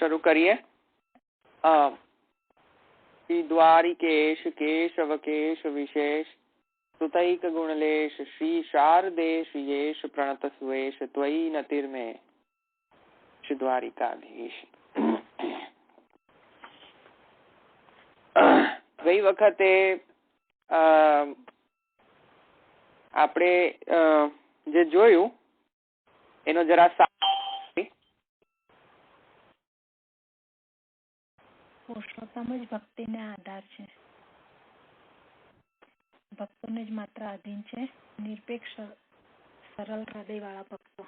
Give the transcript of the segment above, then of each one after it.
શરૂ કરીએ. શ્રી દ્વારિકેશ કેશવ કેશ વિશેષ સુતૈક ગુણલેશ શ્રી શારદેશ યેશ પ્રણત સુવેશ ત્વયી નતિર્મે શ્રી દ્વારિકાધીશ. ગઈ વખતે આપણે જે જોયું એનો જરા પુરુષોત્તમ જ ભક્તિને આધાર છે, ભક્તોને જ માત્ર આધીન છે. નિરપેક્ષ સરળ હૃદય વાળા ભક્તો.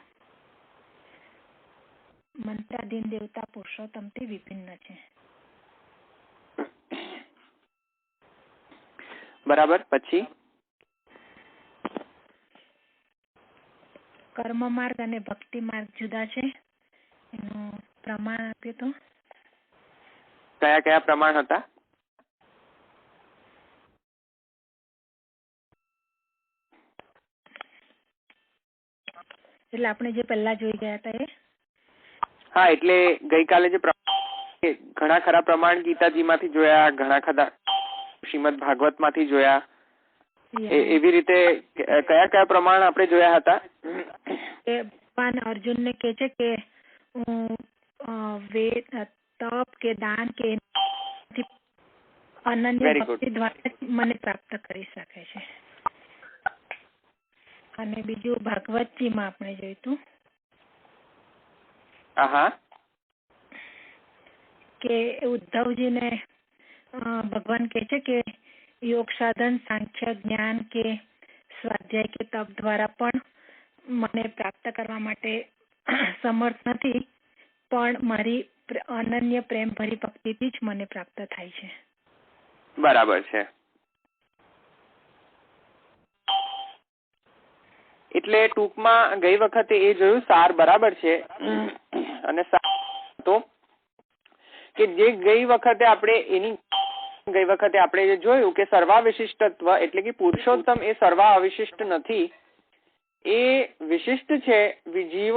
મંત્રાધીન દેવતા પુરુષોત્તમથી વિભિન્ન છે. બરાબર. પછી કર્મ માર્ગ અને ભક્તિ માર્ગ જુદા છે. એનું પ્રમાણ આપ્યું તો કયા કયા પ્રમાણ હતા? એટલે આપણે જે પહેલા જોઈ ગયા હતા એ. હા, એટલે ગઈકાલે જે ઘણા ખરા પ્રમાણ ગીતાજી માંથી જોયા, ઘણા ખરા શ્રીમદ ભાગવત માંથી જોયા, એવી રીતે કયા કયા પ્રમાણ આપણે જોયા હતા? ભગવાન અર્જુન ને કે છે કે વેદ, તપ કે દાન કે અનન્ય ભક્તિ દ્વારા મને પ્રાપ્ત કરી શકે છે. અને બીજું ભાગવતજીમાં આપણે જોયું કે ઉદ્ધવજીને ભગવાન કે છે કે યોગ સાધન, સાંખ્ય, જ્ઞાન કે સ્વાધ્યાય કે તપ દ્વારા પણ મને પ્રાપ્ત કરવા માટે સમર્થ નથી, પણ મારી અનન્ય પ્રેમ ભરી ભક્તિથી જ મને પ્રાપ્ત થાય છે. બરાબર છે. એટલે ટૂંકમાં ગઈ વખતે એ જોયું, સાર બરાબર છે. અને તો કે જે ગઈ વખતે આપણે જે જોયું કે સર્વાવિશિષ્ટત્વ એટલે કે પુરુષોત્તમ એ સર્વા અવિશિષ્ટ નથી, એ વિશિષ્ટ છે. જીવ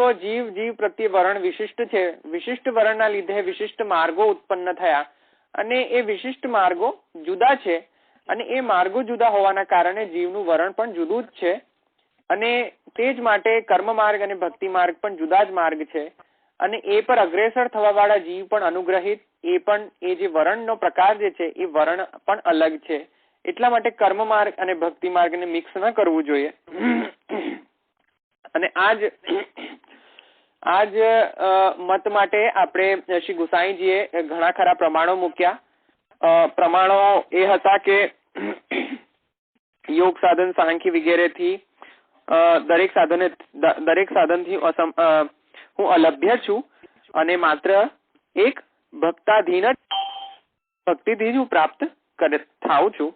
પ્રત્યે વર્ણ વિશિષ્ટ છે. વિશિષ્ટ વર્ણના લીધે વિશિષ્ટ માર્ગો ઉત્પન્ન થયા અને એ વિશિષ્ટ માર્ગો જુદા છે. અને એ માર્ગો જુદા હોવાના કારણે જીવનું વર્ણ પણ જુદું જ છે. અને તે જ માટે કર્મ માર્ગ અને ભક્તિ માર્ગ પણ જુદા જ માર્ગ છે. અને એ પર અગ્રેસર થવા વાળા જીવ પણ અનુગ્રહિત, એ જે વર્ણનો પ્રકાર જે છે એ વર્ણ પણ અલગ છે. એટલા માટે કર્મ માર્ગ અને ભક્તિ માર્ગને મિક્સ ન કરવું જોઈએ. અને આજ મત માટે આપણે શ્રી ગુસાઈજીએ ઘણા ખરા પ્રમાણો મૂક્યા. પ્રમાણો એ હતા કે યોગ સાધન, સાંખ્ય વગેરે થી દરેક સાધનથી હું અલભ્ય છું અને માત્ર એક ભક્તિથી જ હું પ્રાપ્ત થાઉં છું.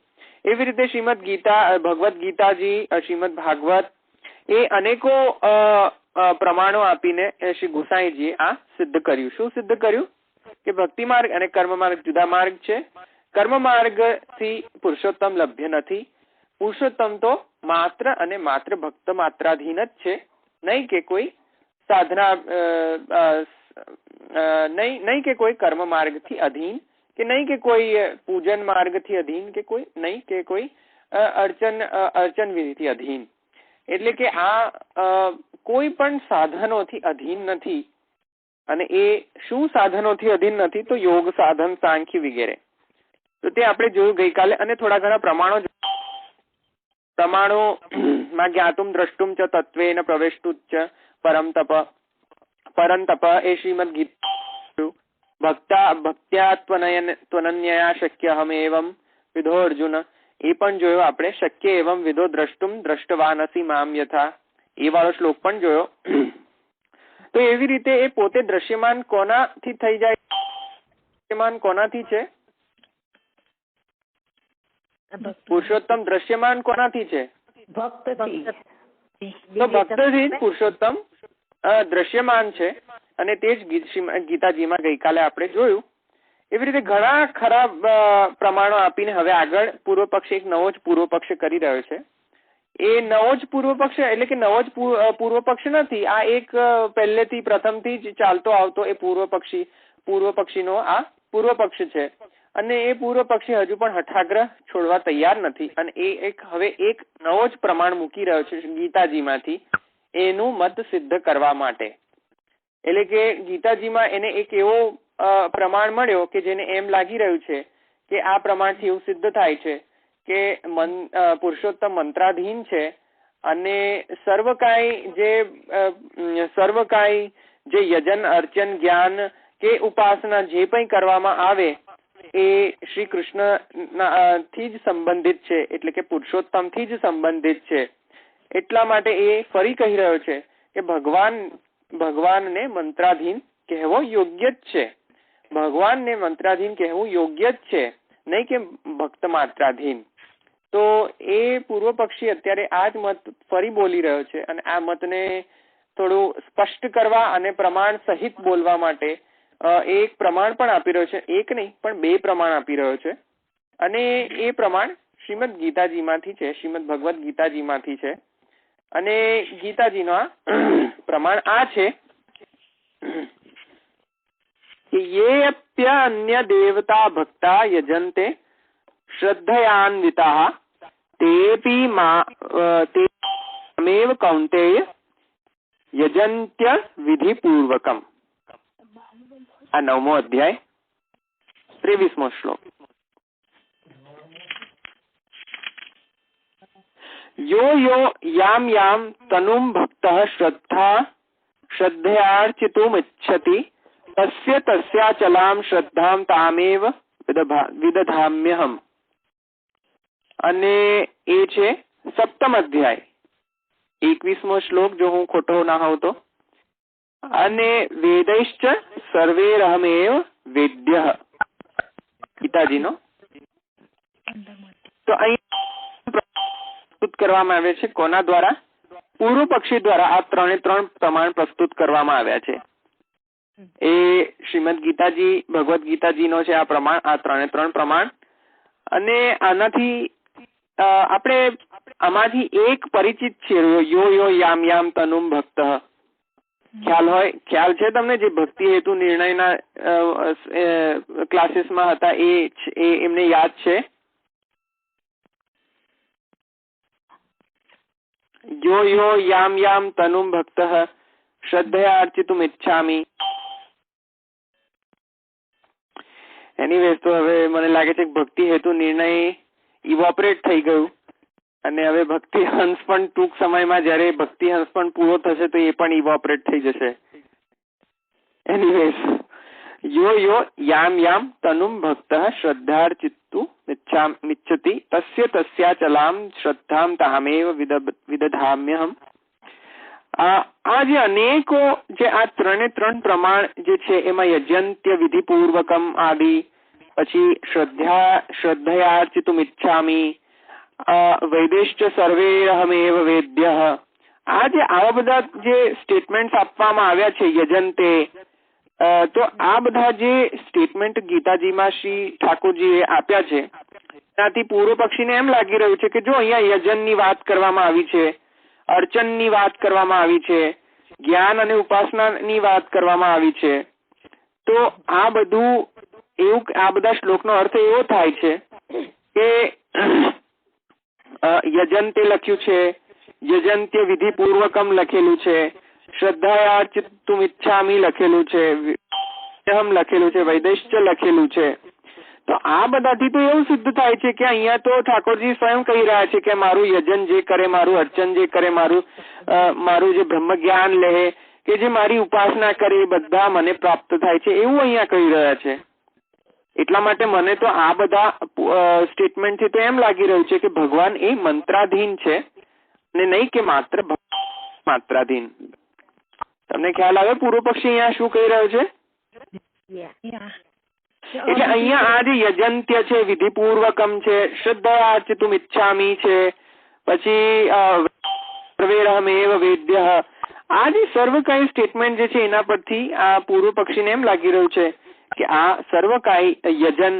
એવી રીતે શ્રીમદ ગીતા, ભગવદ ગીતાજી, શ્રીમદ ભાગવત એ અનેકો પ્રમાણો આપીને શ્રી ગુસાઈજીએ આ સિદ્ધ કર્યું. શું સિદ્ધ કર્યું? કે ભક્તિ માર્ગ અને કર્મ માર્ગ જુદા માર્ગ છે. કર્મ માર્ગ થી પુરુષોત્તમ લભ્ય નથી. પુરુષોત્તમ તો માત્ર અને માત્ર ભક્ત માત્રાધીન જ છે, નહીં કે કોઈ સાધના, નહીં કે કોઈ કર્મ માર્ગ થી અધીન, કે નહીં કે કોઈ પૂજન માર્ગ થી અધીન, કે કોઈ નહીં કે કોઈ અર્ચન વિધિ થી અધીન. એટલે કે આ કોઈ પણ સાધનોથી અધીન નથી. અને એ શું સાધનોથી અધીન નથી? તો યોગ સાધન, સાંખ્ય વગેરે. તો તે આપણે જોયું ગઈકાલે. અને થોડા ઘણા પ્રમાણોમાં જ્ઞાતુમ દ્રષ્ટુમ ચ તત્વેન પ્રવેષ્ટુચ પરમ તપ એ શ્રીમદ ગીતા. ભક્ત્યા ત્વનન્યયા શક્ય હમ એવમ વિધો અર્જુન, એ પણ જોયો આપણે. શક્ય એવમ વિધો દ્રષ્ટુમ દ્રષ્ટવાનસી મામ યથા, એ વાળો શ્લોક પણ જોયો. તો એવી રીતે એ પોતે દ્રશ્યમાન કોનાથી થઈ જાય? દ્રશ્યમાન કોનાથી છે? પુરુષોત્તમ દ્રશ્યમાન કોનાથી છે? ભક્તથી. તો ભક્તથી જ પુરુષોત્તમ દ્રશ્યમાન છે. અને તે જ ગીતાજીમાં ગઈકાલે આપણે જોયું. એવી રીતે ઘણા ખરા પ્રમાણો આપીને હવે આગળ પૂર્વ પક્ષ એક નવો જ પૂર્વ પક્ષ કરી રહ્યો છે. એ નવો જ પૂર્વ પક્ષ એટલે કે નવો જ પૂર્વ પક્ષ નથી. આ એક પહેલેથી પ્રથમથી જ ચાલતો આવતો એ પૂર્વ પક્ષી પૂર્વ પક્ષીનો આ પૂર્વ પક્ષ છે અને એ પૂર્વ પક્ષી હજુ પણ હઠાગ્રહ છોડવા તૈયાર નથી અને એ હવે એક નવો જ પ્રમાણ મૂકી રહ્યો છે ગીતાજીમાંથી એનું મત સિદ્ધ કરવા માટે. એટલે કે ગીતાજીમાં એને એક એવો પ્રમાણ મળ્યો કે જેને એમ લાગી રહ્યું છે કે આ પ્રમાણથી એવું સિદ્ધ થાય છે કે પુરુષોત્તમ મંત્રાધીન છે અને સર્વ કાંઈ જે યજન અર્ચન જ્ઞાન કે ઉપાસના જે પણ કરવામાં આવે એ શ્રી કૃષ્ણ થી જ સંબંધિત છે, એટલે કે પુરુષોત્તમ થી જ સંબંધિત છે. એટલા માટે એ ફરી કહી રહ્યો છે કે ભગવાનને મંત્રાધીન કહેવો યોગ્ય જ છે. ભગવાનને મંત્રાધીન કહેવું યોગ્ય જ છે, નહીં કે ભક્ત માત્રાધીન. તો એ પૂર્વ પક્ષી અત્યારે આ જ મત ફરી બોલી રહ્યો છે અને આ મતને થોડું સ્પષ્ટ કરવા અને પ્રમાણ સહિત બોલવા માટે એક પ્રમાણ પણ આપી રહ્યો છે. એક નહીં પણ 2 પ્રમાણ આપી રહ્યો છે અને એ પ્રમાણ શ્રીમદ ગીતાજીમાંથી છે, શ્રીમદ ભગવદ ગીતાજીમાંથી છે. અને ગીતાજીનો આ પ્રમાણ આ છે કે યેऽપ્ય અન્ય દેવતા ભક્તા યજન્તે શ્રદ્ધયાન્વિતાઃ તેऽપી મામેવ કૌન્તેય યજન્ત્ય વિધિપૂર્વકમ. આ 9મો અધ્યાય 23મો શ્લોક. યો યો યામ યામ તનુમ ભક્તઃ શ્રદ્ધયાર્ચિતુમિચ્છતિ તસ્ય તસ્યાચલામ શ્રદ્ધામ તામેવ વિદધામ્યહમ. અને એ છે 7મ અધ્યાય 21મો શ્લોક, જો હું ખોટો ના હોઉં તો. અને વેદૈશ્ચ સર્વેરહમેવ વેદ્યઃ. ગીતાજીનો તો અહીં પ્રસ્તુત કરવામાં આવે છે કોના દ્વારા? પૂર્વ પક્ષી દ્વારા આ 3 પ્રમાણ પ્રસ્તુત કરવામાં આવ્યા છે. એ શ્રીમદ ગીતાજી ભગવદ ગીતાજીનો છે આ પ્રમાણ, આ 3 પ્રમાણ. અને આનાથી આપણે આમાંથી એક પરિચિત છે, યો યો યામ યામ તનુમ ભક્ત. ખ્યાલ છે તમને? જે ભક્તિ હેતુ નિર્ણયના ક્લાસીસમાં હતા એ એમને યાદ છે? યો યો યામ યામ તનુમ ભક્ત શ્રદ્ધયા અર્ચિતુમ ઇચ્છામિ. એનીવેઝ તો હવે મને લાગે છે કે ભક્તિ હેતુ નિર્ણય ઇવોપરેટ થઈ ગયું અને હવે ભક્તિ હંસ પણ ટૂંક સમયમાં જ્યારે ભક્તિ હંસ પણ પૂરો થશે તો એ પણ ઇવોપરેટ થઈ જશે. એનીવેઝ, યો યો યામ યામ તનુમ ભક્ત શ્રદ્ધાર્ચિતુ મિચ્છતિ તસ્ય તસ્યાચલામ શ્રદ્ધામ તામેવ વિદધામ્યહમ. આ જે અનેકો જે આ 3 પ્રમાણ જે છે એમાં યજન્ત્ય વિધિપૂર્વકમ આદિ, પછી શ્રદ્ધયાર્ચિતુમ ઇચ્છામિ, વૈદેશ્ચ સર્વેરહમેવ વેદ્યઃ. આવા બધા જે સ્ટેટમેન્ટ આપવામાં આવ્યા છે યજન્તે, તો આ બધા જે સ્ટેટમેન્ટ ગીતાજીમાં શ્રી ઠાકોરજીએ આપ્યા છે એનાથી પૂર્વ પક્ષીને એમ લાગી રહ્યું છે કે જો અહીંયા યજનની વાત કરવામાં આવી છે, અર્ચનની વાત કરવામાં આવી છે, જ્ઞાન અને ઉપાસનાની વાત કરવામાં આવી છે, તો આ બધા શ્લોકનો અર્થ એવો થાય છે કે યજન્તે લખ્યું છે, યજન્ત્ય વિધિપૂર્વકમ લખેલું છે, શ્રદ્ધાયાર્ચિતુમ ઇચ્છામિ લખેલું છે, લખેલું છે, વૈદેશ્ચ લખેલું છે. તો આ બધાથી તો એવું સિદ્ધ થાય છે કે અહીંયા તો ઠાકોરજી સ્વયં કહી રહ્યા છે કે મારું યજન જે કરે, મારું અર્ચન જે કરે, મારું જે બ્રહ્મ જ્ઞાન લે, કે જે મારી ઉપાસના કરે, એ બધા મને પ્રાપ્ત થાય છે એવું અહીંયા કહી રહ્યા છે. એટલા માટે મને તો આ બધા સ્ટેટમેન્ટથી તો એમ લાગી રહ્યું છે કે ભગવાન એ મંત્રાધીન છે અને નહીં કે માત્રાધીન. તમને ખ્યાલ આવે પૂર્વ પક્ષી અહીંયા શું કહી રહ્યો છે? એટલે અહીંયા આ જે યજન્ત્ય છે, વિધિપૂર્વકમ છે, શ્રદ્ધયાર્ચિતુમ ઇચ્છામિ છે, પછી સર્વેરહમેવ વેદ્યઃ, આ જે સર્વ કાંઈ સ્ટેટમેન્ટ જે છે એના પરથી આ પૂર્વ પક્ષીને એમ લાગી રહ્યું છે કે આ સર્વ કાંઈ યજન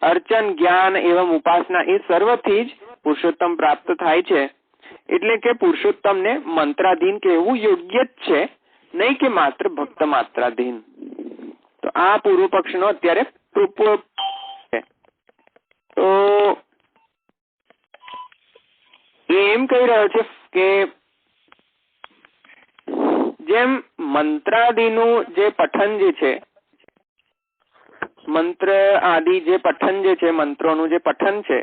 અર્ચન જ્ઞાન એવં ઉપાસના એ સર્વથી જ પુરુષોત્તમ પ્રાપ્ત થાય છે. એટલે કે પુરુષોત્તમને મંત્રાધીન કહેવું યોગ્ય જ છે, નહીં કે માત્ર ભક્ત માત્રાધીન. તો આ પૂર્વ પક્ષનો અત્યારે છે. તો એમ કહી રહ્યો છે કે જેમ મંત્રાદિનું જે પઠન જે છે, મંત્ર આદિ જે પઠન જે છે, મંત્રોનું જે પઠન છે,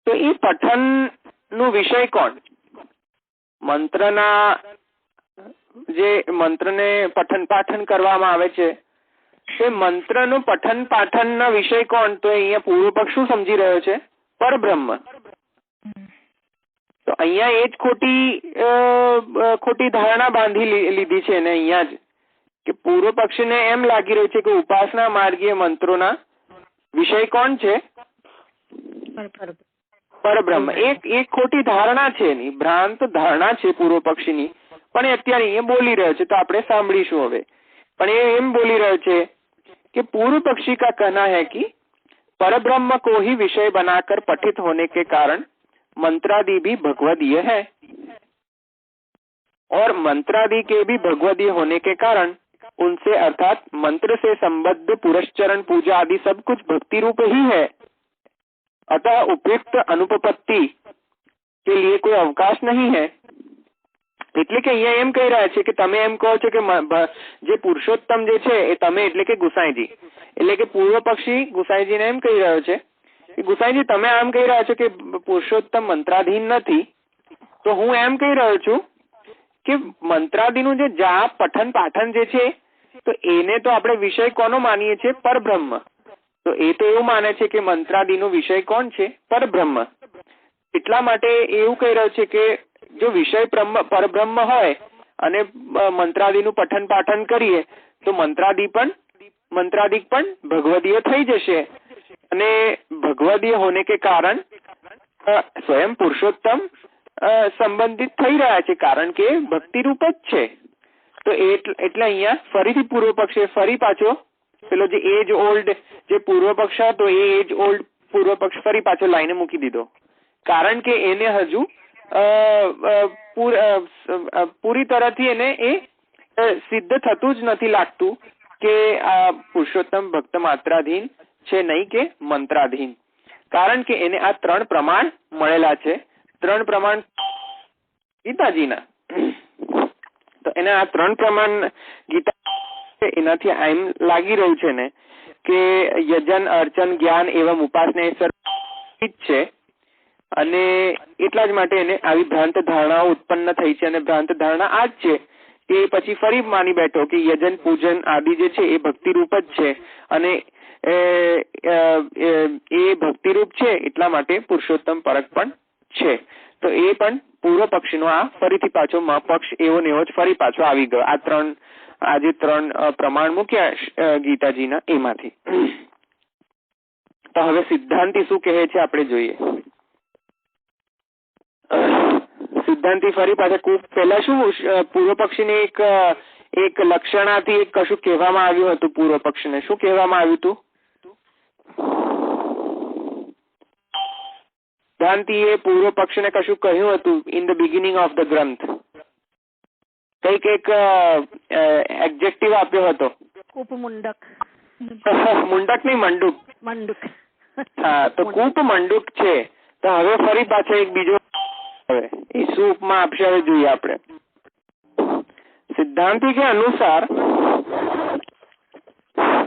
તો એ પઠન નું વિષય કોણ? મંત્રના જે મંત્રને પઠન પાઠન કરવામાં આવે છે તે મંત્રનું પઠન પાઠનના વિષય કોણ? તો અહીંયા પૂર્વ પક્ષ શું સમજી રહ્યો છે? પરબ્રહ્મ. તો અહીંયા એ જ ખોટી ધારણા બાંધી લીધી છે ને અહીંયા જ, કે પૂર્વ પક્ષને એમ લાગી રહ્યું છે કે ઉપાસના માર્ગીય મંત્રોના વિષય કોણ છે? પરબ્રહ્મ. એક ખોટી ધારણા છે એની, ભ્રાંત ધારણા છે પૂર્વ પક્ષીની, પણ એ અત્યારે એ બોલી રહ્યો છે તો આપણે સાંભળીશું હવે. પણ એ એમ બોલી રહ્યો છે कि पूर्व पक्षी का कहना है कि परब्रह्म को ही विषय बनाकर पठित होने के कारण मंत्रादि भी भगवदीय है और मंत्रादि के भी भगवदीय होने के कारण उनसे अर्थात मंत्र से संबद्ध पुरस्चरण पूजा आदि सब कुछ भक्ति रूप ही है, अतः उपयुक्त अनुपपत्ति के लिए कोई अवकाश नहीं है. એટલે કે અહીંયા એમ કહી રહ્યા છે કે તમે એમ કહો છો કે જે પુરુષોત્તમ જે છે એ તમે એટલે કે ગુસાઈજી, એટલે કે પૂર્વ પક્ષી ગુસાઈજીને એમ કહી રહ્યો છે કે ગુસાઈજી તમે આમ કહી રહ્યા છો કે પુરુષોત્તમ મંત્રાધીન નથી, તો હું એમ કહી રહ્યો છું કે મંત્રાદિનું જે જાપ પઠન પાઠન જે છે તો એને તો આપણે વિષય કોનો માનીએ છીએ? પરબ્રહ્મ. તો એ તો એવું માને છે કે મંત્રાદિનો વિષય કોણ છે? પરબ્રહ્મ. એટલા માટે એવું કહી રહ્યો છે કે જો વિષય પરબ્રહ્મ હોય અને મંત્રાદિનું પઠન પાઠન કરીએ તો મંત્રાદિક પણ ભગવદીય થઈ જશે અને ભગવદીય હોને કે કારણ સ્વયં પુરુષોત્તમ સંબંધિત થઈ રહ્યા છે, કારણ કે ભક્તિ રૂપ જ છે. તો એટલે અહીંયા ફરીથી પૂર્વ પક્ષે ફરી પાછો પેલો જે એજ ઓલ્ડ જે પૂર્વ પક્ષ હતો એ એજ ઓલ્ડ પૂર્વ પક્ષ ફરી પાછો લાઈને મૂકી દીધો, કારણ કે એને હજુ પૂરી તરહથી એને એ સિદ્ધ થતું જ નથી લાગતું કે આ પુરુષોત્તમ ભક્ત માત્રાધીન છે નહીં કે મંત્રાધીન, કારણ કે એને આ 3 પ્રમાણ મળેલા છે. 3 પ્રમાણ ગીતાજીના, તો એને આ 3 પ્રમાણ ગીતા એનાથી એમ લાગી રહ્યું છે ને કે યજન અર્ચન જ્ઞાન એવં ઉપાસના સર્વ છે અને એટલા જ માટે એને આવી ભ્રાંત ધારણાઓ ઉત્પન્ન થઈ છે. અને ભ્રાંત ધારણા આ જ છે કે પછી ફરી માની બેઠો કે યજન પૂજન આદિ જે છે એ ભક્તિ રૂપ જ છે અને એ ભક્તિ રૂપ છે એટલા માટે પુરુષોત્તમ પરક પણ છે. તો એ પણ પૂર્વ પક્ષીનો આ ફરીથી પાછો પક્ષ એવો ને એવો જ ફરી પાછો આવી ગયો આ જે 3 પ્રમાણ મૂક્યા ગીતાજીના એમાંથી. તો હવે સિદ્ધાંતિ શું કહે છે આપણે જોઈએ. સિદ્ધાંતિ ફરી પાછા પહેલા શું પૂર્વ પક્ષીને એક લક્ષણાથી એક કશું કહેવામાં આવ્યું હતું. પૂર્વ પક્ષને શું કહેવામાં આવ્યું હતું? સિદ્ધાંતિએ પૂર્વ પક્ષને કશું કહ્યું હતું in the beginning of the ગ્રંથ. કઈક એક એડજેક્ટિવ આપ્યો હતો. કૂપમુંડક. મુંડક નહીં, મંડુક. હા, તો કૂપ મંડુક છે. તો હવે ફરી પાછા એક બીજો હવે એ શું ઉપમા આપશે હવે જોઈએ આપણે. सिद्धांति के अनुसार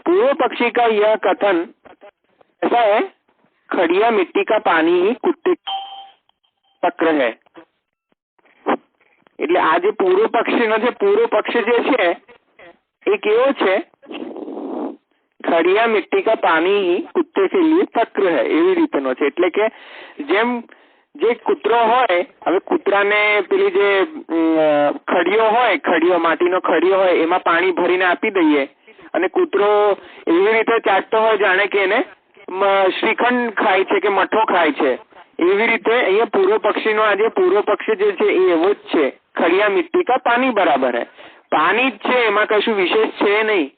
पूर्व पक्षी का यह कथन ऐसा है, खड़िया मिट्टी का पानी ही कुत्ते चक्र है. એટલે આ જે પૂર્વ પક્ષીનો જે પૂર્વ પક્ષ જે છે એ કેવો છે? ખડિયા મિટ્ટી કા પાણી ही कुत्ते के लिए चक्र है એવી રીતનો છે. એટલે કે જેમ જે કૂતરો હોય, હવે કૂતરાને પેલી જે ખડીયો માટીનો ખડીયો હોય એમાં પાણી ભરીને આપી દઈએ અને કૂતરો એવી રીતે ચાટતો હોય જાણે કે એને શ્રીખંડ ખાય છે કે મઠો ખાય છે. એવી રીતે અહીંયા પૂર્વ પક્ષીનો આજે પૂર્વ પક્ષી જે છે એ એવો જ છે. ખડિયા મિટ્ટી કા પાણી બરાબર હે, પાણી જ છે, એમાં કશું વિશેષ છે નહીં.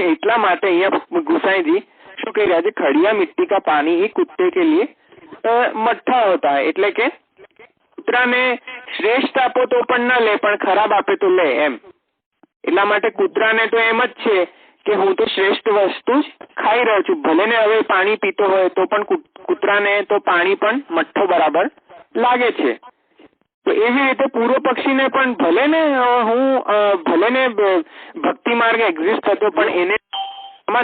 એટલા માટે અહીંયા ગુસાઈજી શું કહી રહ્યા છે? ખડિયા મિટ્ટી કા પાણી ही कुत्ते के लिए મઠ્ઠા હોતા है. એટલે કે કૂતરાને શ્રેષ્ઠ આપો તો પણ ન લે, પણ ખરાબ આપે તો લે એમ. એટલા માટે કૂતરાને તો એમ જ છે કે હું તો શ્રેષ્ઠ વસ્તુ જ ખાઈ રહ્યો છું, ભલે ને હવે પાણી પીતો હોય તો પણ કૂતરાને તો પાણી પણ મઠ્ઠો બરાબર લાગે છે. તો એવી રીતે પૂર્વ પક્ષીને પણ ભલે ને ભક્તિ માર્ગ એક્ઝિસ્ટ થતો પણ એને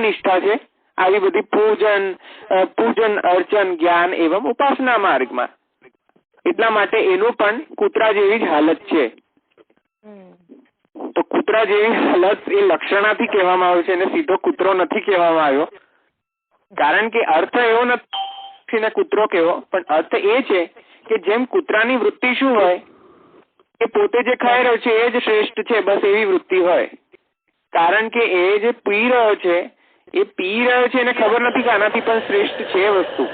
નિષ્ઠા છે આવી બધી પૂજન અર્ચન જ્ઞાન એવં ઉપાસના માર્ગમાં. એટલા માટે એનું પણ કૂતરા જેવી જ હાલત છે. તો કૂતરા જેવી હાલત એ લક્ષણાથી કહેવામાં આવ્યું છે અને સીધો કૂતરો નથી કહેવામાં આવ્યો, કારણ કે અર્થ એવો નથી ને કૂતરો કેવો, પણ અર્થ એ છે કે જેમ કૂતરાની વૃત્તિ શું હોય એ પોતે જે ખાઈ રહ્યો છે એ જ શ્રેષ્ઠ છે, બસ એવી વૃત્તિ હોય. કારણ કે એ જે પી રહ્યો છે એને ખબર નથી કે આનાથી પણ શ્રેષ્ઠ છે વસ્તુ.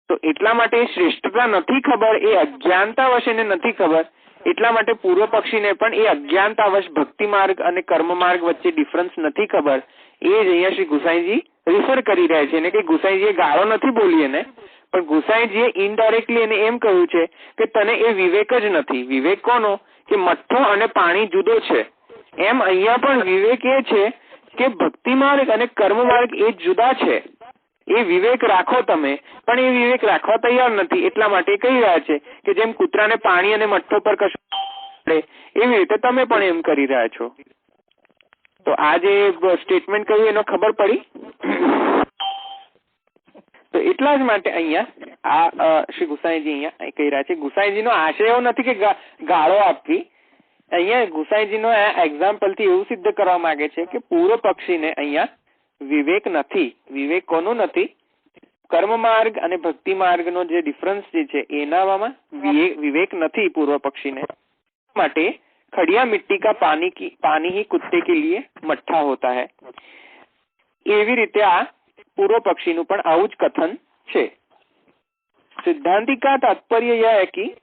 તો એટલા માટે એ શ્રેષ્ઠતા નથી ખબર, એ અજ્ઞાનતાવશ એને નથી ખબર. એટલા માટે પૂર્વ પક્ષીને પણ એ અજ્ઞાનતાવશ ભક્તિ માર્ગ અને કર્મ માર્ગ વચ્ચે ડિફરન્સ નથી ખબર. એ જ અહીંયા શ્રી ગુસાઈજી રિફર કરી રહ્યા છે. એને કઈ ગુસાઈજીએ ગાળો નથી બોલી એને, પણ ગુસાઈજીએ ઇનડાયરેક્ટલી એને એમ કહ્યું છે કે તને એ વિવેક જ નથી. વિવેક કોનો? કે મઠ્ઠો અને પાણી જુદો છે. એમ અહીંયા પણ વિવેક એ છે કે ભક્તિ માર્ગ અને કર્મ માર્ગ એ જુદા છે. એ વિવેક રાખો તમે, પણ એ વિવેક રાખવા તૈયાર નથી. એટલા માટે કહી રહ્યા છે કે જેમ કૂતરાને પાણી અને મઠ્ઠો પર કશું પડે એવી રીતે તમે પણ એમ કરી રહ્યા છો. તો આ જે સ્ટેટમેન્ટ કહ્યું એનો ખબર પડી? તો એટલા જ માટે અહીંયા આ શ્રી ગુસાઈજી અહીંયા કહી રહ્યા છે. ગુસાઈજીનો આશય એવો નથી કે ગાળો આપવી. અહીંયા ગુસાઈજીનો એક્ઝામ્પલ થી એવું સિદ્ધ કરવા માંગે છે કે પૂર્વ પક્ષીને અહીંયા વિવેક નથી. વિવેક કોનો નથી? કર્મ માર્ગ અને ભક્તિ માર્ગનો જે ડિફરન્સ જે છે એનામાં વિવેક નથી પૂર્વ પક્ષીને. માટે खड़िया मिट्टी का पानी ही कुत्ते के लिए मट्ठा होता है. एवी रीते आ पूर्व पक्षी नु पण आउज कथन छे. सिद्धांति का तात्पर्य यह है कि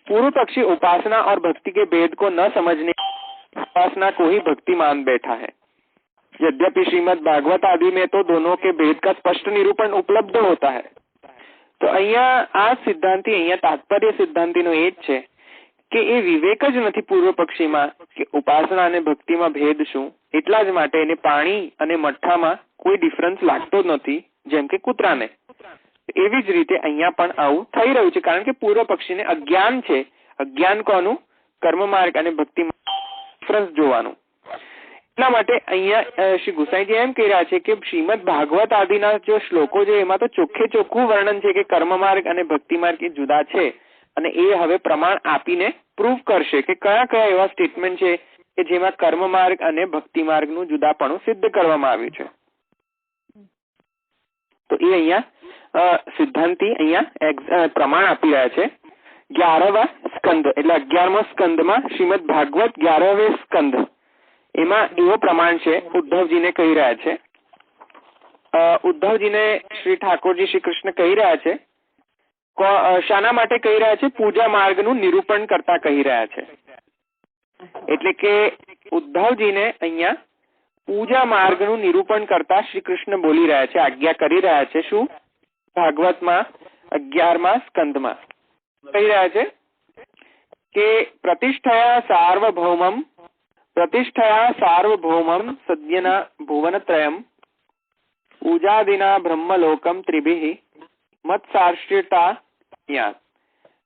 पूर्व पक्षी उपासना और भक्ति के भेद को न समझने उपासना को ही भक्ति मान बैठा है. यद्यपि श्रीमद् भागवत आदि में तो दोनों के भेद का स्पष्ट निरूपण उपलब्ध होता है. तो अहिया आ सिद्धांति अहिया तात्पर्य सिद्धांति नो ए छे કે એ વિવેક જ નથી પૂર્વ પક્ષીમાં કે ઉપાસના અને ભક્તિમાં ભેદ શું. એટલા જ માટે એને પાણી અને મઠ્ઠામાં કોઈ ડિફરન્સ લાગતો જ નથી જેમ કે કૂતરાને. એવી જ રીતે અહીંયા પણ આવું થઈ રહ્યું છે કારણ કે પૂર્વ પક્ષીને અજ્ઞાન છે. અજ્ઞાન કોનું? કર્મ માર્ગ અને ભક્તિ ડિફરન્સ જોવાનું. એટલા માટે અહીંયા શ્રી ગુસાઈજી એમ કહી રહ્યા છે કે શ્રીમદ ભાગવત આદિના જો શ્લોકો છે એમાં તો ચોખ્ખું વર્ણન છે કે કર્મ માર્ગ અને ભક્તિ માર્ગ એ જુદા છે અને એ હવે પ્રમાણ આપીને પ્રૂવ કરશે કે કયા કયા એવા સ્ટેટમેન્ટ છે કે જેમાં કર્મ માર્ગ અને ભક્તિ માર્ગનું જુદાપણું સિદ્ધ કરવામાં આવ્યું છે. તો એ અહીંયા સિદ્ધાંતિ અહીંયા પ્રમાણ આપી રહ્યા છે. 11વા સ્કંદ એટલે 11મો સ્કંદમાં શ્રીમદ ભાગવત 11વે સ્કંદ એમાં એવો પ્રમાણ છે. ઉદ્ધવજીને કહી રહ્યા છે. ઉદ્ધવજીને શ્રી ઠાકોરજી શ્રી કૃષ્ણ કહી રહ્યા છે. શાના માટે કહી રહ્યા છે? પૂજા માર્ગનું નિરૂપણ કરતા કહી રહ્યા છે. એટલે કે ઉદ્ધવજીને અહીંયા પૂજા માર્ગનું નિરૂપણ કરતા શ્રી કૃષ્ણ બોલી રહ્યા છે, આજ્ઞા કરી રહ્યા છે. શું? ભાગવતમાં 11મા સ્કંદમાં કહી રહ્યા છે કે પ્રતિષ્ઠયા સાર્વભૌમમ સદ્યના ભુવનત્રયમ પૂજાદિના બ્રહ્મલોકમ ત્રિભિઃ મત્સાર્ષ્ટ્યતા.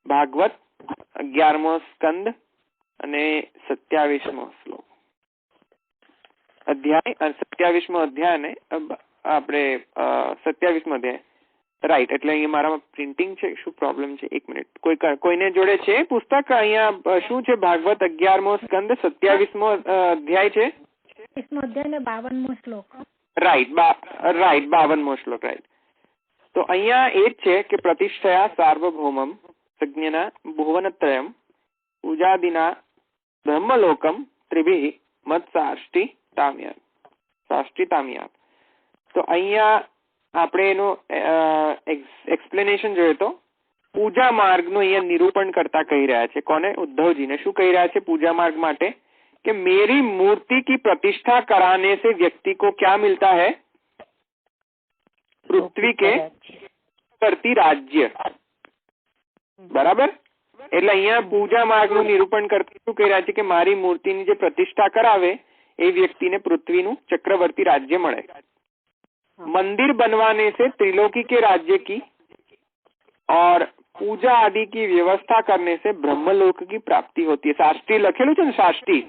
ભાગવત 11મો સ્કંદ અને 27મો શ્લોક અધ્યાય અને 27મો અધ્યાય ને આપણે 27મો અધ્યાય રાઈટ. એટલે અહીંયા મારામાં પ્રિન્ટિંગ છે, શું પ્રોબ્લેમ છે? એક મિનિટ. કોઈને જોડે છે પુસ્તક? અહીંયા શું છે? ભાગવત 11મો સ્કંદ 27મો અધ્યાય છે. 52મો શ્લોક રાઈટ. 52મો શ્લોક રાઈટ. તો અહીંયા એ જ છે કે પ્રતિષ્ઠયા સાર્વભૌમમ સજ્ઞના ભુવનત્રયમ પૂજાદિના બ્રહ્મલોકમ ત્રિભિઃ મત્સાષ્ટિતામ્યાત. તો અહીંયા આપણે એનું એક્સપ્લેનેશન જોઈએ તો પૂજા માર્ગનું અહીંયા નિરૂપણ કરતા કહી રહ્યા છે. કોને? ઉદ્ધવજીને. શું કહી રહ્યા છે પૂજા માર્ગ માટે? कि मेरी मूर्ति की प्रतिष्ठा कराने से व्यक्ति को क्या मिलता है? पृथ्वी के करती राज्य. बराबर. એટલે અહીંયા પૂજા માર્ગનું નિરૂપણ કરતા શું કહી રહ્યા છે કે મારી મૂર્તિની જે પ્રતિષ્ઠા કરાવે એ વ્યક્તિને પૃથ્વીનું चक्रवर्ती राज्य મળે। मंदिर बनवाने से त्रिलोकी के राज्य की और पूजा आदि की व्यवस्था करने से ब्रह्मलोक की प्राप्ति होती है। शास्त्री લખેલું છે ને, શાસ્ત્રી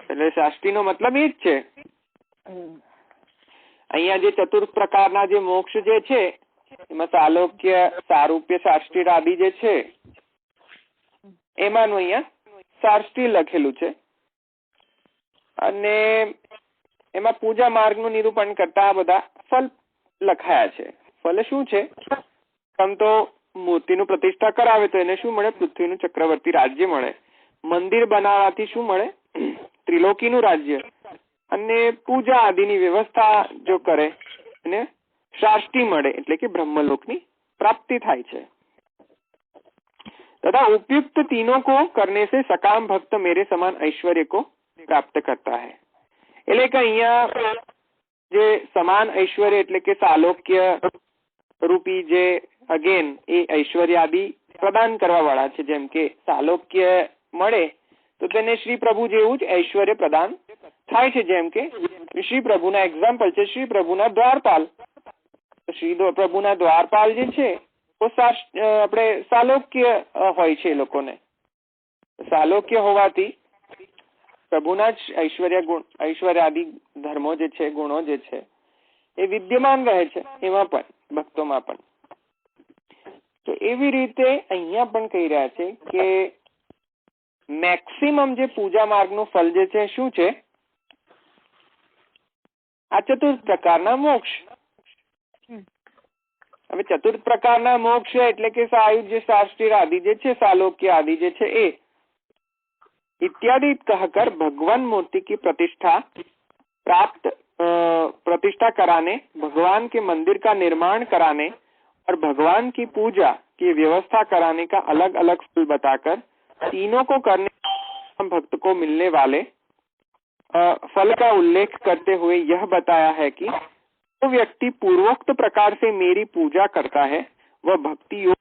એટલે શાસ્ત્રી નો મતલબ એ જ છે। અહીંયા જે ચતુર્થ પ્રકારના જે મોક્ષ જે છે એમાં સાલોક્ય, સારૂપ્ય, શાસ્ત્રી આદિ જે છે એમાંનું અહીંયા શાસ્ત્રી લખેલું છે અને એમાં પૂજા માર્ગનું નિરૂપણ કરતા બધા ફલ લખાયા છે। ફલ શું છે? આમ તો મૂર્તિનું પ્રતિષ્ઠા કરાવે તો એને શું મળે? પૃથ્વીનું ચક્રવર્તી રાજ્ય મળે। મંદિર બનાવવાથી શું મળે? ત્રિલોકીનું રાજ્ય। અને પૂજા આદિની વ્યવસ્થા જો કરે એને શાસ્ત્રી મળે એટલે કે ब्रह्मलोकની प्राप्ति થાય છે। तथा उपयुक्त तीनों को करने से सकाम भक्त मेरे समान ऐश्वर्य को प्राप्त करता है। એટલે કે અહીંયા જે સમાન ઐશ્વર્ય એટલે કે સાલોક્ય રૂપી જે અગેન એ ઐશ્વર્ય આદિ પ્રદાન કરવા વાળા છે। જેમ કે સાલોક્ય મળે તો તેને શ્રી પ્રભુ જેવું જ ઐશ્વર્ય પ્રદાન થાય છે। જેમ કે શ્રી પ્રભુના એક્ઝામ્પલ છે શ્રી પ્રભુના દ્વારપાલ। શ્રી પ્રભુના દ્વારપાલ જે છે તો આપણે સાલોક્ય હોય છે એ લોકોને। સાલોક્ય હોવાથી પ્રભુના જ ઐશ્વર્ય આદિ ધર્મો જે છે, ગુણો જે છે એ વિદ્યમાન રહે છે એમાં પણ, ભક્તોમાં પણ। તો એવી રીતે અહીંયા પણ કહી રહ્યા છે કે મેક્સિમમ જે પૂજા માર્ગનું ફલ જે છે શું છે? આ ચતુર્થ પ્રકારના મોક્ષ। હવે ચતુર્થ પ્રકારના મોક્ષ એટલે કે સાયુજ્ય, શાસ્ત્રી આદि જે છે, सालोक्य आदि જે છે એ इत्यादि कहकर भगवान मूर्ति की प्रतिष्ठा कराने, भगवान के मंदिर का निर्माण कराने और भगवान की पूजा की व्यवस्था कराने का अलग अलग फल बताकर तीनों को करने भक्त को मिलने वाले फल का उल्लेख करते हुए यह बताया है कि जो व्यक्ति पूर्वोक्त प्रकार से मेरी पूजा करता है वह भक्ति योग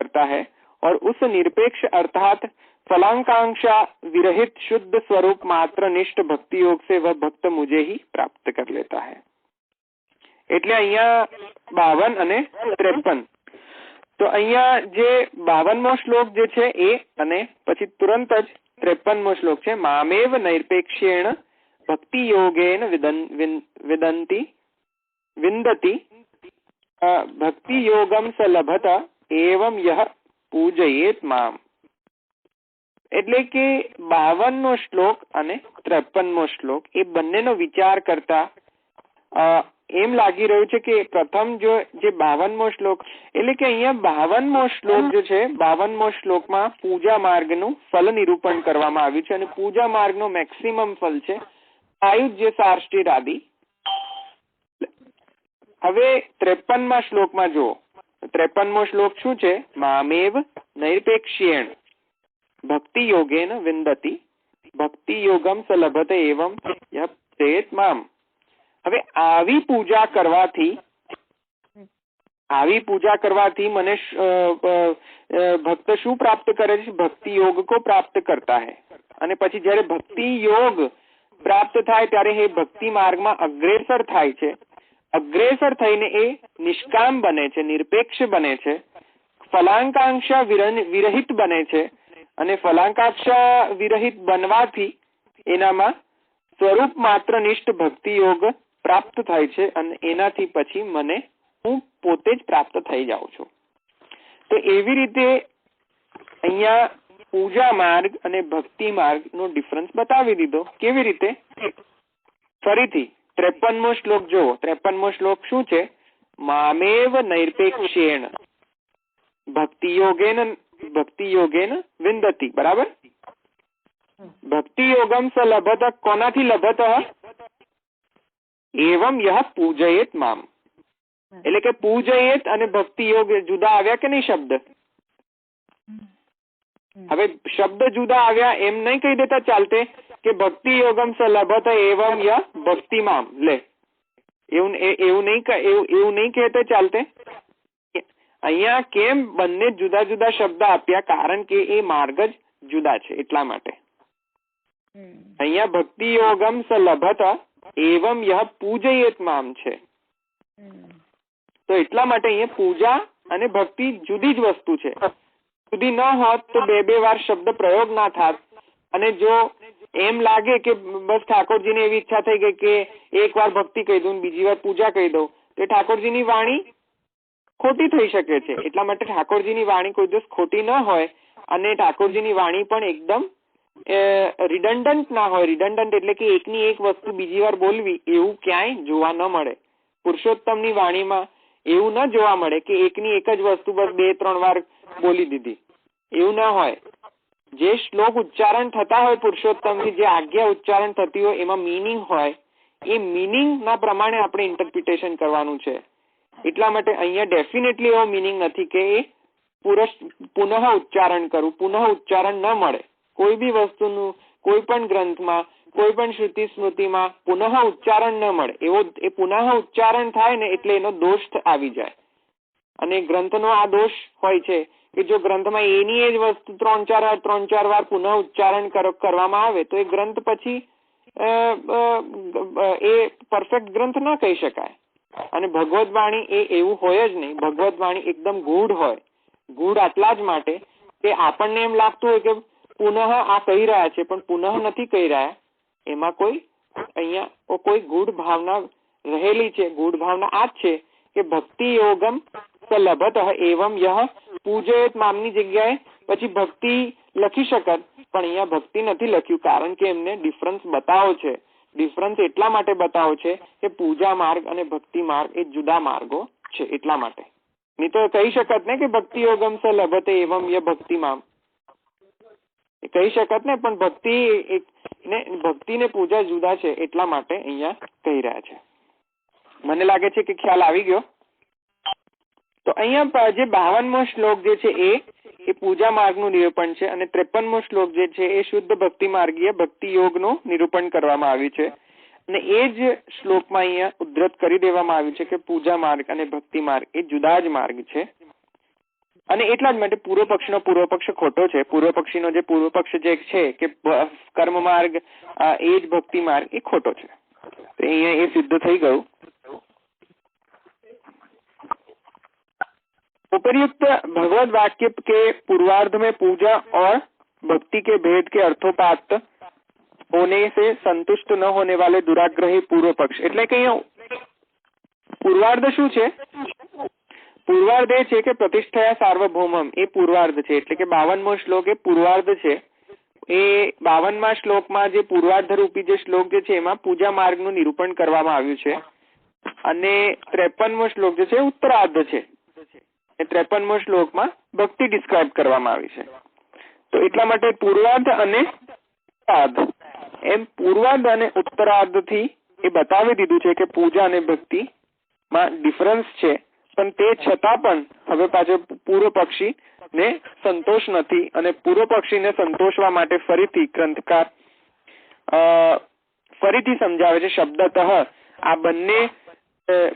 करता है और उस निरपेक्ष अर्थात फलांकांक्षा विरहित शुद्ध स्वरूप मात्र निष्ठ भक्ति योग से वह भक्त मुझे ही प्राप्त कर लेता है। એટલે અહીંયા 52 અને 53 તો અહીંયા જે 52મો શ્લોક જે છે એ અને પછી તુરંત જ 53મો શ્લોક છે મામેવ નૈરપેક્ષ્યેણ ભક્તિ યોગેન વિંદતિ ભક્તિ યોગમ સ લભત એવમ યહ પૂજયેત મામ। એટલે કે 52મો શ્લોક અને 53મો શ્લોક એ બંનેનો વિચાર કરતા એમ લાગી રહ્યું છે કે પ્રથમ જે 52મો શ્લોક એટલે કે અહીંયા 52મો શ્લોક જે છે 52મો શ્લોકમાં પૂજા માર્ગનું ફલ નિરૂપણ કરવામાં આવ્યું છે અને પૂજા માર્ગનો મેક્સિમમ ફલ છે સાયુજ્ય, શાસ્ત્રી આદિ। હવે 53મા શ્લોકમાં જુઓ, 53મો શ્લોક શું છે? મામેવ નૈરપેક્ષ્યેણ ભક્તિ યોગેન વિંદતિ ભક્તિ યોગમ સ લભતે એવમ યહ પૂજયેત મામ। હવે આવી પૂજા કરવાથી મને ભક્ત શું પ્રાપ્ત કરે છે? ભક્તિ યોગ કો પ્રાપ્ત કરતા હૈ। અને પછી જયારે ભક્તિ યોગ પ્રાપ્ત થાય ત્યારે એ ભક્તિ માર્ગમાં અગ્રેસર થાય છે। અગ્રેસર થઈને એ નિષ્કામ બને છે, નિરપેક્ષ બને છે, ફલાંકાંક્ષા વિરહિત બને છે અને ફલાંકાંક્ષા વિરહિત બનવાથી એનામાં સ્વરૂપ માત્ર નિષ્ઠ ભક્તિ યોગ પ્રાપ્ત થાય છે અને એનાથી પછી મને હું પોતે જ પ્રાપ્ત થઈ જાઉં છું। તો એવી રીતે અહીંયા પૂજા માર્ગ અને ભક્તિ માર્ગનો ડિફરન્સ બતાવી દીધો। કેવી રીતે? ફરીથી 53મો શ્લોક જુઓ। 53મો શ્લોક શું છે? મામેવ નૈરપેક્ષ્યેણ ભક્તિ યોગેન વિંદતિ। બરાબર? ભક્તિ યોગમ સ લભત કોનાથી લભત એવમ યહ પૂજયેત મામ। એટલે કે પૂજયેત અને ભક્તિ યોગ જુદા આવ્યા કે નહીં શબ્દ? હવે શબ્દ જુદા આવ્યા એમ નહીં કહી દેતા ચાલતે કે ભક્તિ યોગમ સ લભત એવમ યહ ભક્તિ મામ। લે એવું નહીં કહેતા ચાલતે। અહીંયા કેમ બંને જુદા જુદા શબ્દ આપ્યા? કારણ કે એ માર્ગ જ જુદા છે એટલા માટે. અહીંયા ભક્તિ યોગમ સ લભત એવમ યહ પૂજયેત મામ છે. તો એટલા માટે અહીંયા પૂજા અને ભક્તિ જુદી જ વસ્તુ છે. જુદી ન હોત તો બે વાર શબ્દ પ્રયોગ ના થાત. અને જો એમ લાગે કે બસ ઠાકોરજીને એવી ઈચ્છા થઈ ગઈ કે એક વાર ભક્તિ કહી દઉં બીજી વાર પૂજા કહી દઉં, તો ઠાકોરજીની વાણી ખોટી થઈ શકે છે. એટલા માટે ઠાકોરજીની વાણી કોઈ દિવસ ખોટી ન હોય અને ઠાકોરજીની વાણી પણ એકદમ રિડન્ડન્ટ ના હોય. રિડન્ડન્ટ એટલે કે એકની એક વસ્તુ બીજી વાર બોલવી એવું ક્યાંય જોવા ન મળે. પુરુષોત્તમની વાણીમાં એવું ન જોવા મળે કે એકની એક જ વસ્તુ બસ 2-3 વાર બોલી દીધી, એવું ના હોય. જે શ્લોક ઉચ્ચારણ થતા હોય પુરુષોત્તમથી, જે આજ્ઞા ઉચ્ચારણ થતી હોય એમાં મિનિંગ હોય, એ મિનિંગ ના પ્રમાણે આપણે ઇન્ટરપ્રિટેશન કરવાનું છે. એટલા માટે અહીંયા ડેફિનેટલી એવો મિનિંગ નથી કે એ પુનઃ ઉચ્ચારણ કરવું. પુનઃ ઉચ્ચારણ ન મળે. કોઈ બી વસ્તુનું કોઈ પણ ગ્રંથમાં કોઈ પણ શ્રુતિ સ્મૃતિમાં પુનઃ ઉચ્ચારણ ન મળે. એ પુનઃ ઉચ્ચારણ થાય ને એટલે એનો દોષ આવી જાય. અને ગ્રંથનો આ દોષ હોય છે કે જો ગ્રંથમાં એની એ જ વસ્તુ 3-4 વાર પુનઃ ઉચ્ચારણ કરવામાં આવે તો એ ગ્રંથ પછી એ પરફેક્ટ ગ્રંથ ના કહી શકાય. અને ભગવદ વાણી એ એવું હોય જ નહીં. ભગવદ વાણી એકદમ ગૂઢ હોય. ગૂઢ આટલા જ માટે કે આપણને એમ લાગતું હોય કે પુનઃ આ કહી રહ્યા છે પણ પુનઃ નથી કહી રહ્યા. એમાં અહીંયા કોઈ ગૂઢ ભાવના રહેલી છે. ગૂઢ ભાવના આ જ છે કે ભક્તિ યોગમ લભત એવમ યહ પૂજયેત મામની જગ્યાએ પછી ભક્તિ લખી શકત, પણ અહીંયા ભક્તિ નથી લખ્યું. કારણ કે એમને ડિફરન્સ બતાવો છે. ડિફરન્સ એટલા માટે બતાવો છે કે પૂજા માર્ગ અને ભક્તિ માર્ગ એ જુદા માર્ગો છે એટલા માટે. નહીં તો કહી શકત ને કે ભક્તિ યોગમ સ લભતે એવમ યહ ભક્તિ મામ, એ કહી શકત ને. પણ ભક્તિ ને પૂજા જુદા છે એટલા માટે અહીંયા કહી રહ્યા છે. મને લાગે છે કે ખ્યાલ આવી ગયો. તો અહીંયા જે 52મો શ્લોક જે છે એ પૂજા માર્ગનું નિરૂપણ છે અને 53મો શ્લોક જે છે એ શુદ્ધ ભક્તિ માર્ગીય ભક્તિ યોગનું નિરૂપણ કરવામાં આવ્યું છે. અને એ જ શ્લોકમાં અહીંયા ઉદ્ધૃત કરી દેવામાં આવ્યું છે કે પૂજા માર્ગ અને ભક્તિ માર્ગ એ જુદા જ માર્ગ છે. અને એટલા જ માટે પૂર્વ પક્ષનો પૂર્વ પક્ષ ખોટો છે. પૂર્વ પક્ષીનો જે પૂર્વ પક્ષ જે છે કે કર્મ માર્ગ એ જ ભક્તિ માર્ગ એ ખોટો છે. તો અહીંયા એ સિદ્ધ થઈ ગયું. उपर्युक्त भगवत वाक्य के पूर्वार्ध में पूजा और भक्ति के भेद के अर्थोपात होने से संतुष्ट न होने वाले दुराग्रही पूर्व पक्ष. એટલે કે પૂર્વાર્ધ શું છે? પૂર્વાર્ધ એ છે કે પ્રતિષ્ઠયા સાર્વભૌમમ, એ પૂર્વાર્ધ છે. એટલે કે 52મો શ્લોક એ પૂર્વાર્ધ છે. એ 52મા શ્લોકમાં જે પૂર્વાર્ધ રૂપી જે શ્લોક જે છે એમાં પૂજા માર્ગનું નિરૂપણ કરવામાં આવ્યું છે. અને 53મો શ્લોક જે છે ઉત્તરાર્ધ છે. 53મો શ્લોકમાં ભક્તિ ડિસ્ક્રાઇબ કરવામાં આવી છે. તો એટલા માટે પૂર્વાર્ધ અને ઉત્તરાર્ધ, એમ પૂર્વાર્ધ અને ઉત્તરાર્ધ થી એ બતાવી દીધું છે કે પૂજા અને ભક્તિ માં ડિફરન્સ છે. પણ તે છતાં પણ હવે પાછો પૂર્વ પક્ષી ને સંતોષ નથી અને પૂર્વ પક્ષીને સંતોષવા માટે ફરીથી ગ્રંથકાર ફરીથી સમજાવે છે શબ્દતઃ આ બંને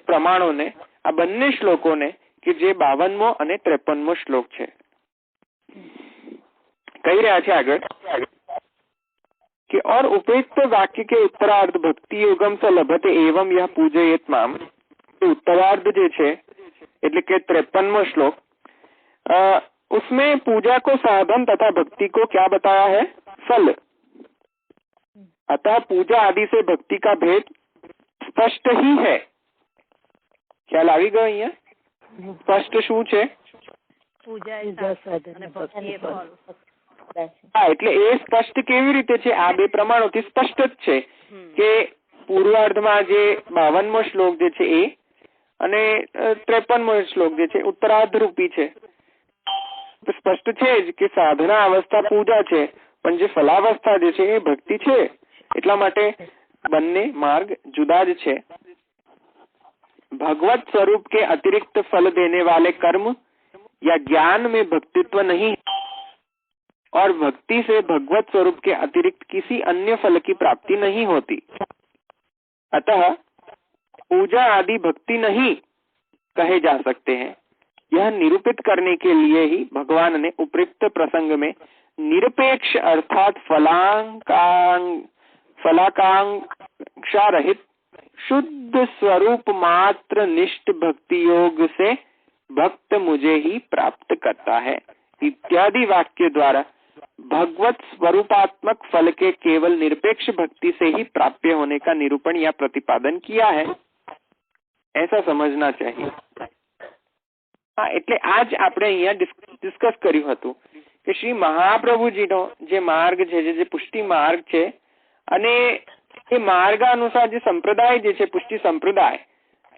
પ્રમાણોને, આ બંને શ્લોકોને કે જે 52મો અને 53મો શ્લોક છે. કહી રહ્યા છે આગળ कि और उपयुक्त वाक्य के उत्तरार्ध भक्ति योगम स लभते एवं यह पूजयेत माम, उत्तरार्ध जे छे એટલે કે 53वां श्लोक, उसमें पूजा को साधन तथा भक्ति को क्या बताया है? फल. अतः पूजा आदि से भक्ति का भेद स्पष्ट ही है. ખ્યાલ આવી ગયો? અહીંયા સ્પષ્ટ શું છે? પૂજા એ સાધન અને ભક્તિ એ ફળ. હા, એટલે એ સ્પષ્ટ કેવી રીતે છે? આ બે પ્રમાણોથી સ્પષ્ટ જ છે કે પૂર્વાર્ધમાં જે 52મો શ્લોક જે છે એ અને 53મો શ્લોક જે છે ઉત્તરાર્ધ રૂપી છે. સ્પષ્ટ છે જ કે સાધના અવસ્થા પૂજા છે, પણ જે ફલાવસ્થા જે છે એ ભક્તિ છે. એટલા માટે બંને માર્ગ જુદા જ છે. भगवत स्वरूप के अतिरिक्त फल देने वाले कर्म या ज्ञान में भक्तित्व नहीं और भक्ति से भगवत स्वरूप के अतिरिक्त किसी अन्य फल की प्राप्ति नहीं होती. अतः पूजा आदि भक्ति नहीं कहे जा सकते हैं. यह निरूपित करने के लिए ही भगवान ने उपयुक्त प्रसंग में निरपेक्ष अर्थात फलाकांक्षा रहित शुद्ध स्वरूप मात्र निष्ठ भक्ति योग से भक्त मुझे ही प्राप्त करता है इत्यादि वाक्य द्वारा भगवत स्वरूपात्मक फल के केवल निरपेक्ष भक्ति से ही प्राप्य होने का निरूपण या प्रतिपादन किया है, ऐसा समझना चाहिए। हाँ, એટલે આજ આપણે અહીંયા ડિસ્કસ કર્યું હતું કે શ્રી મહાપ્રભુજીનો જે માર્ગ છે, જે પુષ્ટિ માર્ગ છે, અને એ માર્ગાનુસાર જે સંપ્રદાય જે છે પુષ્ટિ સંપ્રદાય,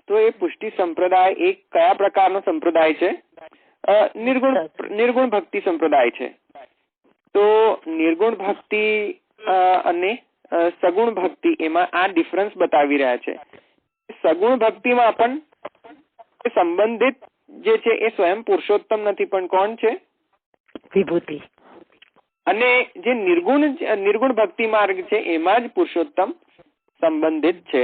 તો એ પુષ્ટિ સંપ્રદાય એક કયા પ્રકારનો સંપ્રદાય છે? નિર્ગુણ ભક્તિ સંપ્રદાય છે। તો નિર્ગુણ ભક્તિ અને સગુણ ભક્તિ એમાં આ ડિફરન્સ બતાવી રહ્યા છે। સગુણ ભક્તિમાં પણ સંબંધિત જે છે એ સ્વયં પુરુષોત્તમ નથી, પણ કોણ છે? વિભૂતિ। અને જે નિર્ગુણ ભક્તિ માર્ગ છે એમાં જ પુરુષોત્તમ સંબંધિત છે।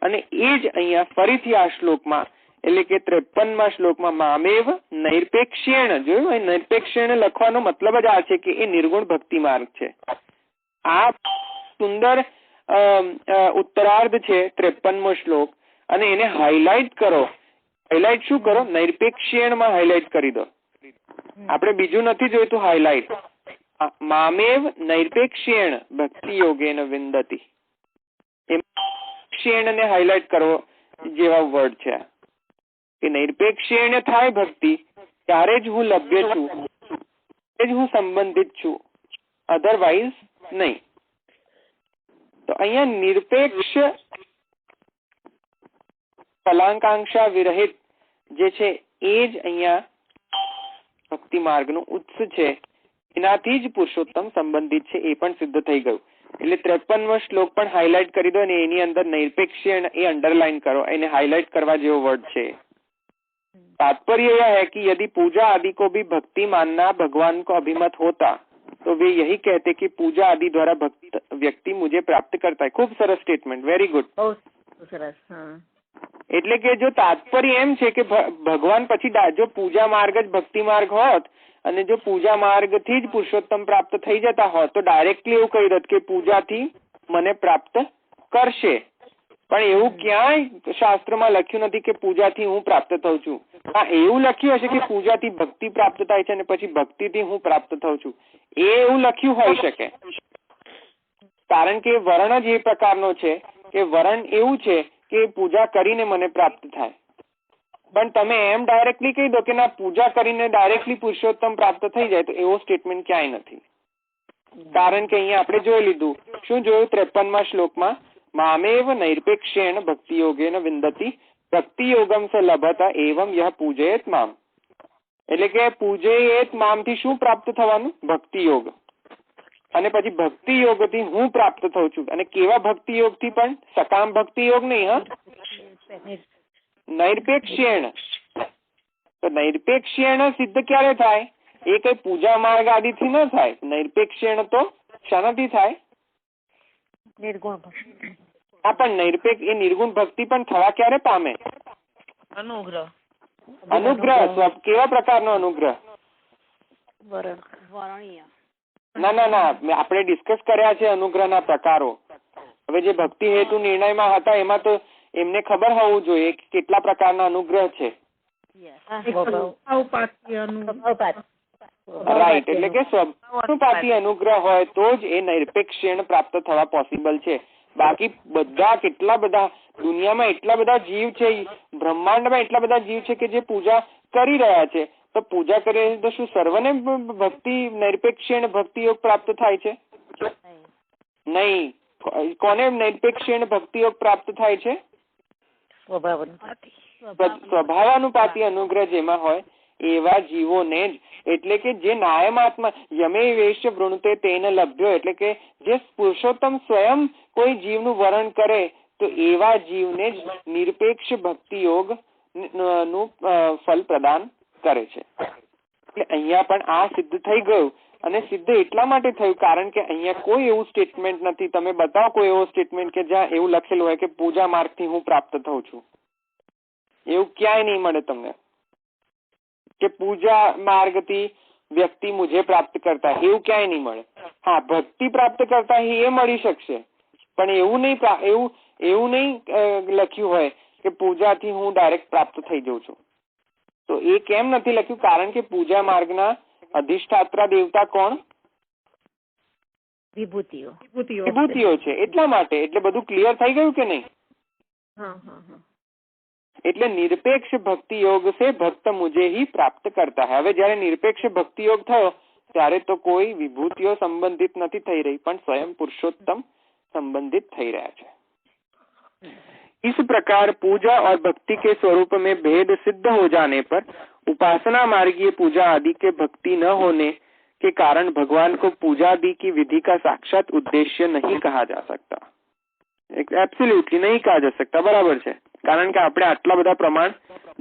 અને એ જ અહીંયા ફરીથી આ શ્લોકમાં એટલે કે 53મા શ્લોકમાં મામેવ નૈરપેક્ષેણ, જોયું, નૈરપેક્ષેણ લખવાનો મતલબ જ આ છે કે એ નિર્ગુણ ભક્તિ માર્ગ છે। આ સુંદર ઉત્તરાર્ધ છે 53મો શ્લોક, અને એને હાઇલાઇટ કરો। હાઇલાઇટ શું કરો? નૈરપેક્ષેણ માં હાઇલાઇટ કરી દો। આપણે બીજું નથી જોઈતું હાઇલાઇટ। મામેવ નૈરપેક્ષેણ ભક્તિ યોગેન વિંદતિ, એમ ને હાઇલાઇટ કરવો જેવા વર્ડ છે કે નૈરપેક્ષેણ થાય ભક્તિ ત્યારે જ હું લભ્ય છું, ત્યારે જ હું સંબંધિત છું, અધરવાઇઝ નહીં। તો અહીંયા નિરપેક્ષ ફલાકાંક્ષા વિરહિત જે છે એ જ અહીંયા ભક્તિ માર્ગનું ઉત્સ છે, એનાથી જ પુરુષોત્તમ સંબંધિત છે, એ પણ સિદ્ધ થઈ ગયું। એટલે 53મો શ્લોક પણ હાઇલાઇટ કરી દો અને એની અંદર नैरपेक्षेण એ अंडरलाइन करो, એને हाइलाइट करवा જેવો વર્ડ છે। तात्पर्य यह है कि यदि पूजा आदि को भी भक्ति मानना भगवान को अभिमत होता तो वे यही कहते कि पूजा आदि द्वारा भक्त व्यक्ति मुझे प्राप्त करता है। खूब सरस स्टेटमेंट, वेरी गुड, સરસ। એટલે કે જો તાત્પર્ય એમ છે કે ભગવાન પછી જો પૂજા માર્ગ જ ભક્તિ માર્ગ હોત અને જો પૂજા માર્ગ થી જ પુરુષોત્તમ પ્રાપ્ત થઈ જતા હોત તો ડાયરેક્ટલી એવું કહી દત કે પૂજાથી મને પ્રાપ્ત કરશે, પણ એવું ક્યાંય શાસ્ત્રમાં લખ્યું નથી કે પૂજાથી હું પ્રાપ્ત થઉં છું। હા, એવું લખ્યું હશે કે પૂજાથી ભક્તિ પ્રાપ્ત થાય છે અને પછી ભક્તિથી હું પ્રાપ્ત થઉં છું, એ એવું લખ્યું હોઈ શકે, કારણ કે વર્ણ જ એ પ્રકારનો છે કે વર્ણ એવું છે કે પૂજા કરીને મને પ્રાપ્ત થાય। પણ તમે એમ ડાયરેક્ટલી કહી દો કે ના પૂજા કરીને ડાયરેક્ટલી પુરુષોત્તમ પ્રાપ્ત થઈ જાય, તો એવો સ્ટેટમેન્ટ ક્યાંય નથી। કારણ કે અહીંયા આપણે જોઈ લીધું, શું જોયું? 53મા શ્લોકમાં મામેવ નૈરપેક્ષેણ ભક્તિ યોગેન વિંદતિ ભક્તિ યોગમ સ લભતા એવમ યહ પૂજયેત મામ, એટલે કે પૂજયેત મામ થી શું પ્રાપ્ત થવાનું? ભક્તિ યોગ। અને પછી ભક્તિ યોગ થી હું પ્રાપ્ત થઉં છું, અને કેવા ભક્તિ યોગ થી? પણ સકામ ભક્તિ યોગ નહીં, હા, નૈરપેક્ષેણ। તો નૈરપેક્ષેણ સિદ્ધ ક્યારે થાય? એ કઈ પૂજા માર્ગ આદિ થી ન થાય। નૈરપેક્ષેણ તો શાનાથી થાય? નિર્ગુણ ભક્તિ। હા, પણ નિરપેક્ષ એ નિર્ગુણ ભક્તિ પણ થવા ક્યારે પામે? અનુગ્રહ। અનુગ્રહ કેવા પ્રકારનો અનુગ્રહ? વર્ણીય। ના, આપણે ડિસ્કસ કર્યા છે અનુગ્રહના પ્રકારો। હવે જે ભક્તિ હેતુ નિર્ણયમાં હતા એમાં તો એમને ખબર હોવું જોઈએ કે કેટલા પ્રકારના અનુગ્રહ છે, રાઈટ? એટલે કે સ્વભાવપાતી અનુગ્રહ હોય તો જ એ નૈરપેક્ષેણ પ્રાપ્ત થવા પોસિબલ છે। બાકી બધા કેટલા બધા દુનિયામાં એટલા બધા જીવ છે, બ્રહ્માંડમાં એટલા બધા જીવ છે કે જે પૂજા કરી રહ્યા છે, તો પૂજા કરીએ તો શું સર્વને ભક્તિ નૈરપેક્ષેણ ભક્તિ યોગ પ્રાપ્ત થાય છે? નહીં। કોને નૈરપેક્ષેણ ભક્તિ યોગ પ્રાપ્ત થાય છે? સ્વભાવાનુપાતી અનુગ્રહ જેમાં હોય એવા જીવોને જ, એટલે કે જે નાયમાત્મા યમે વેશ વૃણુતે તેને લભ્યો, એટલે કે જે પુરુષોત્તમ સ્વયં કોઈ જીવનું વર્ણન કરે તો એવા જીવને જ નિરપેક્ષ ભક્તિ યોગ નું ફલ પ્રદાન કરે છે। એટલે અહીંયા પણ આ સિદ્ધ થઈ ગયું, અને સિદ્ધ એટલા માટે થયું કારણ કે અહીંયા કોઈ એવું સ્ટેટમેન્ટ નથી, તમે બતાવો કોઈ એવો સ્ટેટમેન્ટ કે જ્યાં એવું લખેલું હોય કે પૂજા માર્ગથી હું પ્રાપ્ત થઉં છું, એવું ક્યાંય નહીં મળે તમને। કે પૂજા માર્ગથી વ્યક્તિ મુझे પ્રાપ્ત કરતા, એવું ક્યાંય નહીં મળે. હા, ભક્તિ પ્રાપ્ત કરતા એ મળી શકશે, પણ એવું નહીં લખ્યું હોય કે પૂજાથી હું ડાયરેક્ટ પ્રાપ્ત થઈ જઉં છું. તો એ કેમ નથી લખ્યું? કારણ કે પૂજા માર્ગના અધિષ્ઠાત્રા દેવતા કોણ? વિભૂતિઓ છે. એટલા માટે. એટલે બધું ક્લિયર થઈ ગયું કે નહીં? એટલે નિરપેક્ષ ભક્તિ યોગ से ભક્ત मुझे ही प्राप्त करता है. હવે જયારે નિરપેક્ષ ભક્તિ યોગ થયો ત્યારે તો કોઈ વિભૂતિઓ સંબંધિત નથી થઈ રહી, પણ સ્વયં પુરુષોત્તમ संबंधित થઈ રહ્યા છે. इस प्रकार पूजा और भक्ति के स्वरूप में भेद सिद्ध हो जाने पर उपासना मार्गीय पूजा आदि के भक्ति न होने के कारण भगवान को पूजा आदि की विधि का साक्षात उद्देश्य नहीं कहा जा सकता. एब्सोल्युटली नहीं कहा जा सकता. बराबर છે. કારણ કે આપણે આટલા બધા પ્રમાણ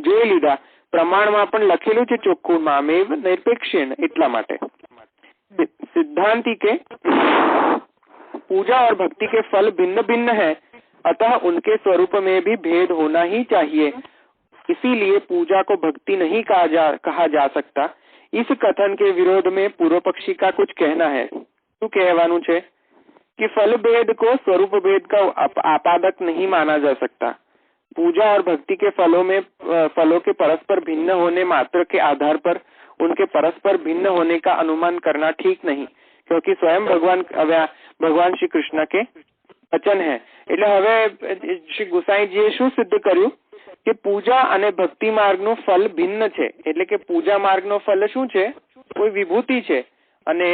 જોઈ લીધા. પ્રમાણમાં પણ લખેલું છે ચોખ્ખું મામેવ નિરપેક્ષેણ. એટલા માટે सिद्धांति के पूजा और भक्ति के फल भिन्न भिन्न है, अतः उनके स्वरूप में भी भेद होना ही चाहिए. इसीलिए पूजा को भक्ति नहीं कहा जा सकता. इस कथन के विरोध में पूर्व पक्षी का कुछ कहना है. શું કહેવાનું છે कि फल भेद को स्वरूप भेद का आपादक नहीं माना जा सकता. पूजा और भक्ति के फलों के परस्पर भिन्न होने मात्र के आधार पर उनके परस्पर भिन्न होने का अनुमान करना ठीक नहीं, क्योंकि स्वयं भगवान श्री कृष्ण के वचन है. એટલે હવે શ્રી ગુસાઈજીએ શું સિદ્ધ કર્યું કે પૂજા અને ભક્તિ માર્ગનું ફલ ભિન્ન છે. એટલે કે પૂજા માર્ગનો ફલ શું છે? કોઈ વિભૂતિ છે, અને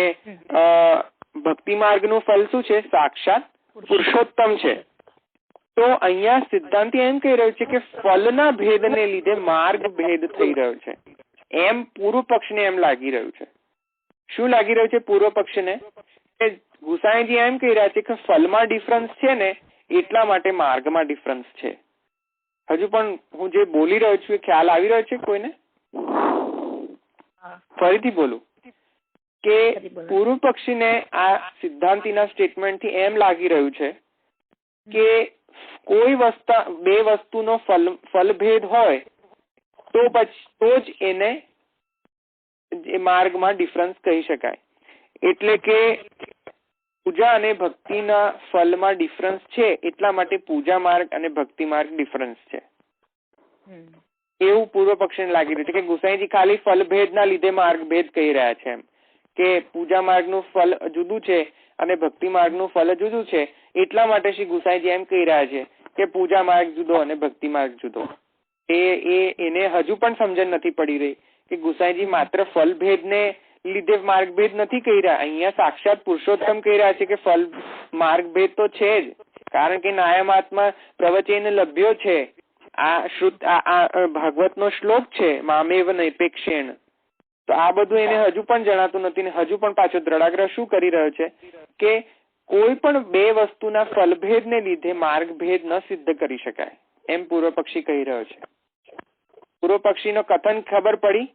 ભક્તિ માર્ગનું ફલ શું છે? સાક્ષાત પુરુષોત્તમ છે. તો અહીંયા સિદ્ધાંતિ એમ કહી રહ્યું છે કે ફલના ભેદને લીધે માર્ગ ભેદ થઈ રહ્યો છે. એમ પૂર્વ પક્ષને એમ લાગી રહ્યું છે. શું લાગી રહ્યું છે પૂર્વ પક્ષને? ગુસાઈજી એમ કહી રહ્યા છે કે ફલમાં ડિફરન્સ છે ને, એટલા માટે માર્ગમાં ડિફરન્સ છે. હજુ પણ હું જે બોલી રહ્યો છું એ ખ્યાલ આવી રહ્યો છે કોઈને? ફરીથી બોલું કે પૂર્વ પક્ષીને આ સિદ્ધાંતિના સ્ટેટમેન્ટથી એમ લાગી રહ્યું છે કે કોઈ બે વસ્તુનો ફલભેદ હોય તો જ એને માર્ગમાં ડિફરન્સ કહી શકાય. એટલે કે પૂજા અને ભક્તિના ફલમાં ડિફરન્સ છે, એટલા માટે પૂજા માર્ગ અને ભક્તિ માર્ગ ડિફરન્સ છે, એવું પૂર્વ પક્ષને લાગી રહ્યું છે. કે ગુસાઈજી ખાલી ફલભેદના લીધે માર્ગભેદ કહી રહ્યા છે, એમ કે પૂજા માર્ગનું ફલ જુદું છે અને ભક્તિ માર્ગનું ફલ જુદું છે, એટલા માટે શ્રી ગુસાઈજી એમ કહી રહ્યા છે કે પૂજા માર્ગ જુદો અને ભક્તિ માર્ગ જુદો. એને હજુ પણ સમજણ નથી પડી રહી કે ગુસાઈજી માત્ર ફલભેદને લીધે માર્ગભેદ નથી કહી રહ્યા. અહીંયા સાક્ષાત પુરુષોત્તમ કહી રહ્યા છે કે ફલ માર્ગભેદ તો છે જ, કારણ કે નાયમાત્મા પ્રવચન લભ્યો છે. આ ભાગવતનો શ્લોક છે મામેવ નિરપેક્ષેણ. તો આ બધું એને હજુ પણ જણાતું નથી ને હજુ પણ પાછો દ્રઢાગ્રહ શું કરી રહ્યો છે કે કોઈ પણ બે વસ્તુના ફલભેદને લીધે માર્ગભેદ ન સિદ્ધ કરી શકાય, એમ પૂર્વ પક્ષી કહી રહ્યો છે. પૂર્વ પક્ષીનો કથન ખબર પડી?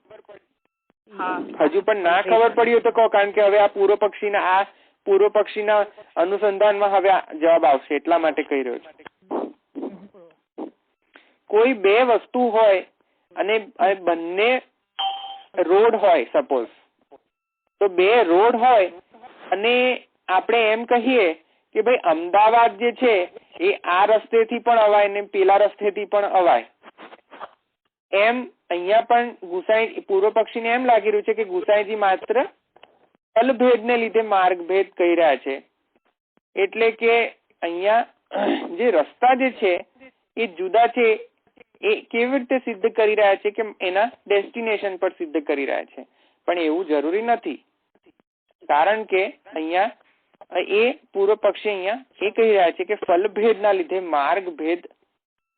હજુ પણ ના ખબર પડી હોય તો કહો, કારણ કે હવે આ પૂર્વ પક્ષીના અનુસંધાનમાં હવે જવાબ આવશે, એટલા માટે કહી રહ્યો છે. કોઈ બે વસ્તુ હોય અને બંને રોડ હોય, સપોઝ તો બે રોડ હોય અને આપણે એમ કહીએ કે ભાઈ અમદાવાદ જે છે એ આ રસ્તેથી પણ અવાય ને પેલા રસ્તેથી પણ અવાય. એમ અહીંયા પણ પૂર્વ પક્ષીને એમ લાગી રહ્યું છે કે ગુસાઈજી માત્ર ફલભેદને લીધે માર્ગભેદ કહી રહ્યા છે. એટલે કે અહીંયા જે રસ્તા જે છે એ જુદા છે, એ કેવી રીતે સિદ્ધ કરી રહ્યા છે કે એના ડેસ્ટિનેશન પર સિદ્ધ કરી રહ્યા છે, પણ એવું જરૂરી નથી. કારણ કે અહીંયા એ પૂર્વ પક્ષી અહીંયા એ કહી રહ્યા છે કે ફલભેદના લીધે માર્ગભેદ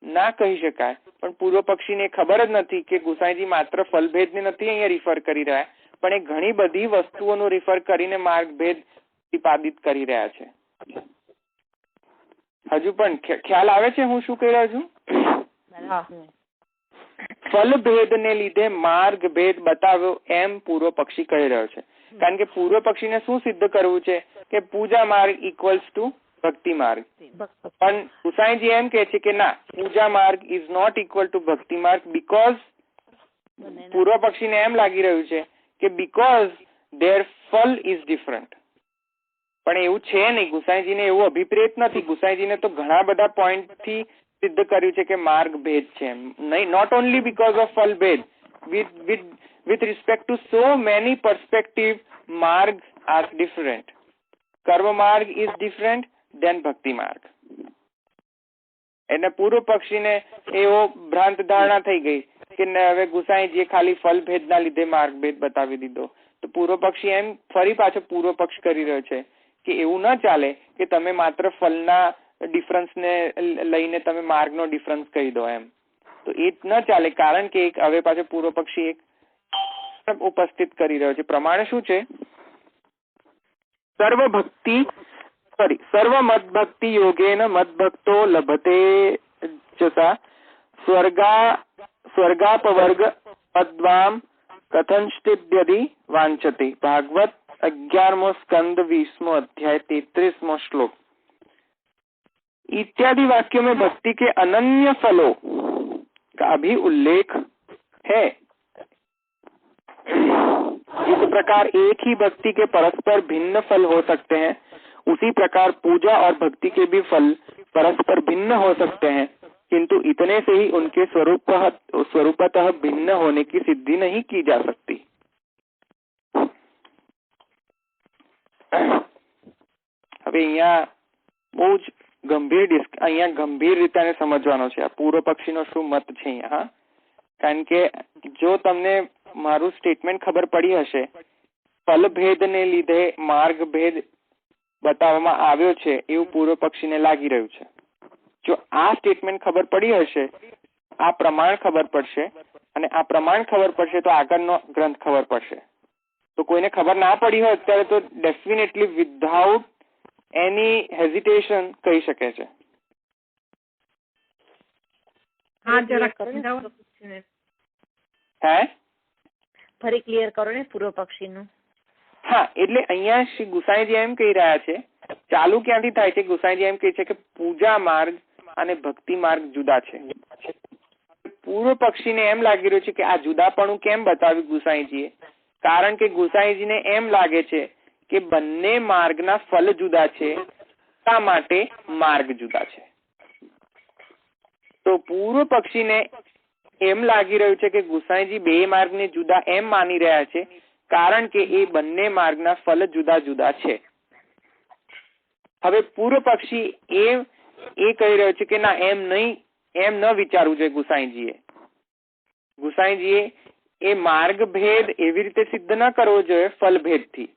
ના કહી શકાય, પણ પૂર્વ પક્ષીને ખબર જ નથી કે ગુસાઈજી માત્ર ફલભેદને નથી અહીંયા રિફર કરી રહ્યા, પણ એ ઘણી બધી વસ્તુઓનું રિફર કરીને માર્ગભેદ પ્રતિપાદિત કરી રહ્યા છે. હજુ પણ ખ્યાલ આવે છે હું શું કહી રહ્યો છું? ફલભેદને લીધે માર્ગભેદ બતાવ્યો એમ પૂર્વ પક્ષી કહી રહ્યો છે. કારણ કે પૂર્વ પક્ષીને શું સિદ્ધ કરવું છે કે પૂજા માર્ગ ઇક્વલ્સ ટુ ભક્તિ માર્ગ, પણ ગુસાઈજી એમ કહે છે કે ના, પૂજા માર્ગ ઇઝ નોટ ઇક્વલ ટુ ભક્તિ માર્ગ, બીકોઝ પૂર્વ પક્ષીને એમ લાગી રહ્યું છે કે બીકોઝ ધેર ફલ ઇઝ ડિફરન્ટ, પણ એવું છે નહીં. ગુસાઈજીને એવું અભિપ્રેત નથી. ગુસાઈજીને તો ઘણા બધા પોઈન્ટ થી સિદ્ધ કર્યું છે કે માર્ગ ભેદ છે એમ નહીં. નોટ ઓનલી બીકોઝ ઓફ ફલ ભેદ, with respect to so many perspective, marg are different. કર્મ માર્ગ is different than ભક્તિ માર્ગ. એટલે પૂર્વ પક્ષીને એવો ભ્રાંત ધારણા થઈ ગઈ કે હવે ગુસાઈજીએ ખાલી ફલ ભેદના લીધે માર્ગ ભેદ બતાવી દીધો. તો પૂર્વ પક્ષી એમ ફરી પાછો પૂર્વ પક્ષ કરી રહ્યો છે કે એવું ન ચાલે કે તમે માત્ર ફલના ડિફરન્સને લઈને તમે માર્ગનો ડિફરન્સ કહી દો એમ. તો એ ન ચાલે, કારણ કે એક હવે પાછો પૂર્વ પક્ષી એક ઉપસ્થિત કરી રહ્યો છે. પ્રમાણે શું છે? સર્વ મત ભક્તિ યોગેન મત ભક્તો લભતે જસા સ્વર્ગાપવર્ગ પદ્વામ કથંચિદ્યદિ વાંચતે. ભાગવત 11મો સ્કંદ 20મો अध्याय 33મો श्लोक. इत्यादि वाक्यों में भक्ति के अनन्य फलों का भी उल्लेख है. इस प्रकार एक ही भक्ति के परस्पर भिन्न फल हो सकते हैं, उसी प्रकार पूजा और भक्ति के भी फल परस्पर भिन्न हो सकते हैं, किंतु इतने से ही उनके स्वरूपतः भिन्न होने की सिद्धि नहीं की जा सकती. હવે અહીંયા બહુ જ અહીંયા ગંભીર રીતે સમજવાનો છે. આ પૂર્વ પક્ષીનો શું મત છે અહીંયા. હા, કારણ કે જો તમને મારું સ્ટેટમેન્ટ ખબર પડી હશે, ફલભેદને લીધે માર્ગ ભેદ બતાવવામાં આવ્યો છે એવું પૂર્વ પક્ષીને લાગી રહ્યું છે. જો આ સ્ટેટમેન્ટ ખબર પડી હશે, આ પ્રમાણ ખબર પડશે, અને આ પ્રમાણ ખબર પડશે તો આગળનો ગ્રંથ ખબર પડશે. તો કોઈને ખબર ના પડી હોય અત્યારે તો ડેફિનેટલી વિધાઉટ એની હેઝિટેશન કહી શકે છે. હે, ફરી ક્લિયર કરો ને પૂર્વ પક્ષીનું. હા, એટલે અહીંયા શ્રી ગુસાઈજી એમ કહી રહ્યા છે, ચાલુ ક્યાંથી થાય છે? ગુસાઈજી એમ કહે છે કે પૂજા માર્ગ અને ભક્તિ માર્ગ જુદા છે. પૂર્વ પક્ષીને એમ લાગી રહ્યું છે કે આ જુદાપણું કેમ બતાવ્યું ગુસાઈજીએ? કારણ કે ગુસાઈજીને એમ લાગે છે કે બંને માર્ગના ફલ જુદા છે, શા માટે માર્ગ જુદા છે. તો પૂર્વ પક્ષીને એમ લાગી રહ્યું છે કે ગુસાઈજી બે માર્ગને જુદા એમ માની રહ્યા છે કારણ કે એ બંને માર્ગના ફલ જુદા જુદા છે. હવે પૂર્વ પક્ષી એ કહી રહ્યો છે કે ના, એમ નહીં, એમ ન વિચારવું જોઈએ ગુસાઈજીએ. ગુસાઈજીએ એ માર્ગ ભેદ એવી રીતે સિદ્ધ ન કરવો જોઈએ ફલ ભેદથી.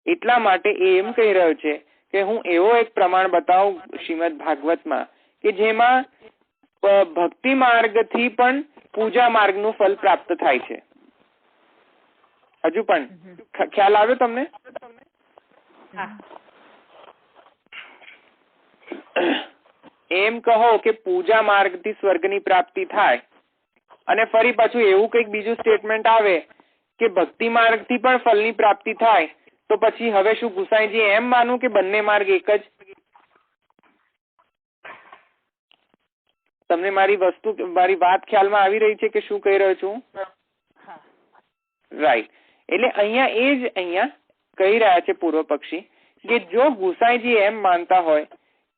એટલા માટે એ એમ કહી રહ્યો છે કે હું એવો એક પ્રમાણ બતાવું શ્રીમદ ભાગવતમાં કે જેમાં ભક્તિ માર્ગથી પણ પૂજા માર્ગનું ફલ પ્રાપ્ત થાય છે. હજુ પણ ખ્યાલ આવ્યો તમને? એમ કહો કે પૂજા માર્ગથી સ્વર્ગની પ્રાપ્તિ થાય, અને ફરી પાછું એવું કંઈક બીજું સ્ટેટમેન્ટ આવે કે ભક્તિ માર્ગથી પણ ફલની પ્રાપ્તિ થાય, તો પછી હવે શું ગુસાઈજી એમ માનું કે બંને માર્ગ એક જ? તમને મારી વાત ખ્યાલમાં આવી રહી છે કે શું કહી રહ્યો છું? રાઈટ. એટલે અહીંયા કહી રહ્યા છે પૂર્વ પક્ષી કે જો ગુસાઈજી એમ માનતા હોય